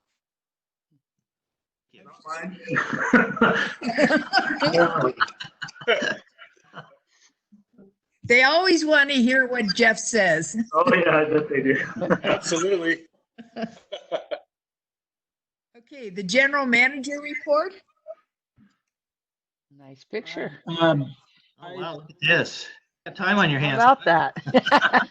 They always want to hear what Jeff says. Oh yeah, I bet they do. Absolutely. Okay, the general manager report. Nice picture. Oh, wow, look at this. Got time on your hands. How about that?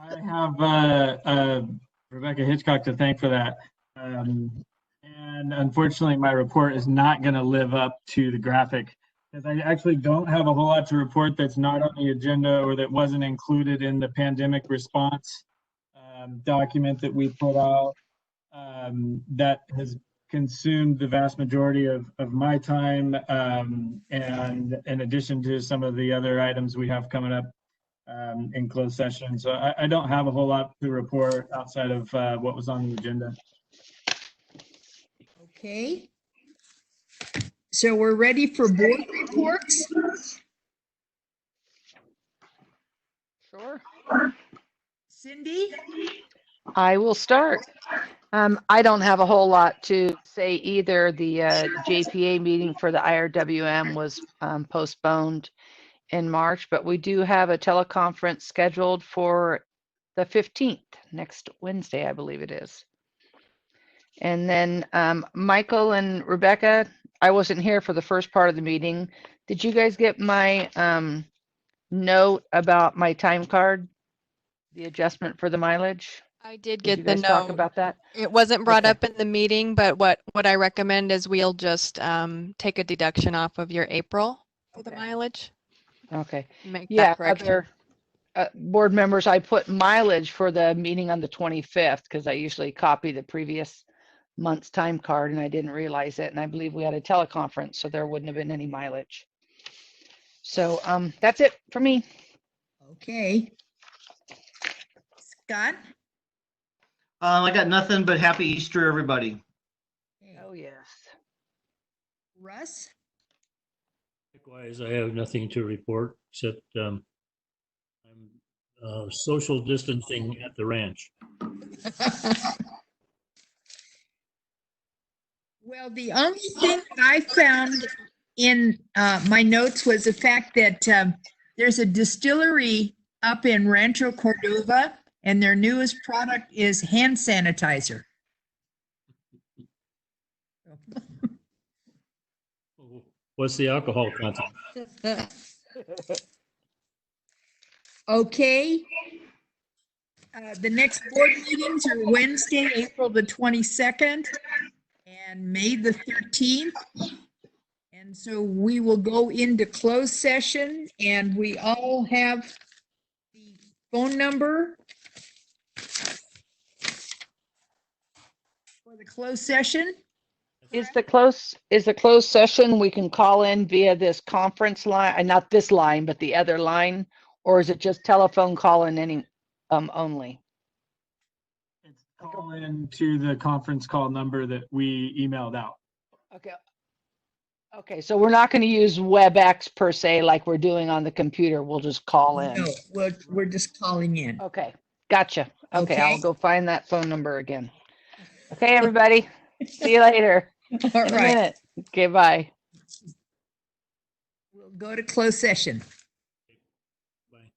I have Rebecca Hitchcock to thank for that. And unfortunately, my report is not going to live up to the graphic, because I actually don't have a whole lot to report that's not on the agenda or that wasn't included in the pandemic response document that we put out. That has consumed the vast majority of my time, and in addition to some of the other items we have coming up in closed session. So I don't have a whole lot to report outside of what was on the agenda. Okay. So we're ready for board reports. Sure. Cindy? I will start. I don't have a whole lot to say either. The JPA meeting for the IRWM was postponed in March, but we do have a teleconference scheduled for the 15th, next Wednesday, I believe it is. And then Michael and Rebecca, I wasn't here for the first part of the meeting. Did you guys get my note about my time card, the adjustment for the mileage? I did Did get you the guys talk note. about that? It wasn't brought Okay. up in the meeting, but what I recommend is we'll just take a deduction off of your April for the mileage. Okay. Make Yeah, that correction. other board members, I put mileage for the meeting on the 25th because I usually copy the previous month's time card and I didn't realize it. And I believe we had a teleconference, so there wouldn't have been any mileage. So that's it for me. Okay. Scott? I got nothing but happy Easter, everybody. Oh, yes. Russ? Likewise, I have nothing to report except I'm social distancing at the ranch. Well, the only thing that I found in my notes was the fact that there's a distillery up in Rancho Cordova, and their newest product is hand sanitizer. What's the alcohol content? Okay. The next board meetings are Wednesday, April the 22nd and May the 13th. And so we will go into closed session, and we all have the phone number for the closed session. Is the closed session we can call in via this conference line, not this line, but the other line, or is it just telephone call in any only? It's call in to the conference call number that we emailed out. Okay. Okay, so we're not going to use WebEx per se like we're doing on the computer. We'll just call in. No, we're just calling in. Okay, gotcha. Okay, Okay. I'll go find that phone number again. Okay, everybody. See you later. All In a right. minute. Okay, bye. We'll go to closed session. Bye.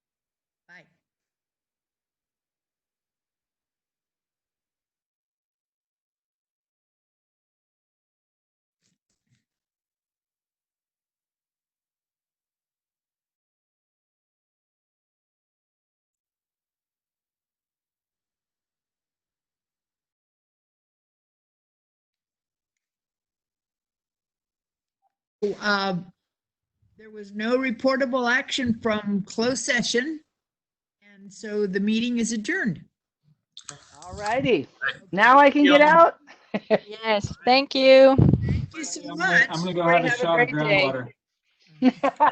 Bye. There was no reportable action from closed session, and so the meeting is adjourned. All righty. Now I can get out. Yes, thank you. Thank you so much. I'm gonna go have a Have a shot of great day. groundwater.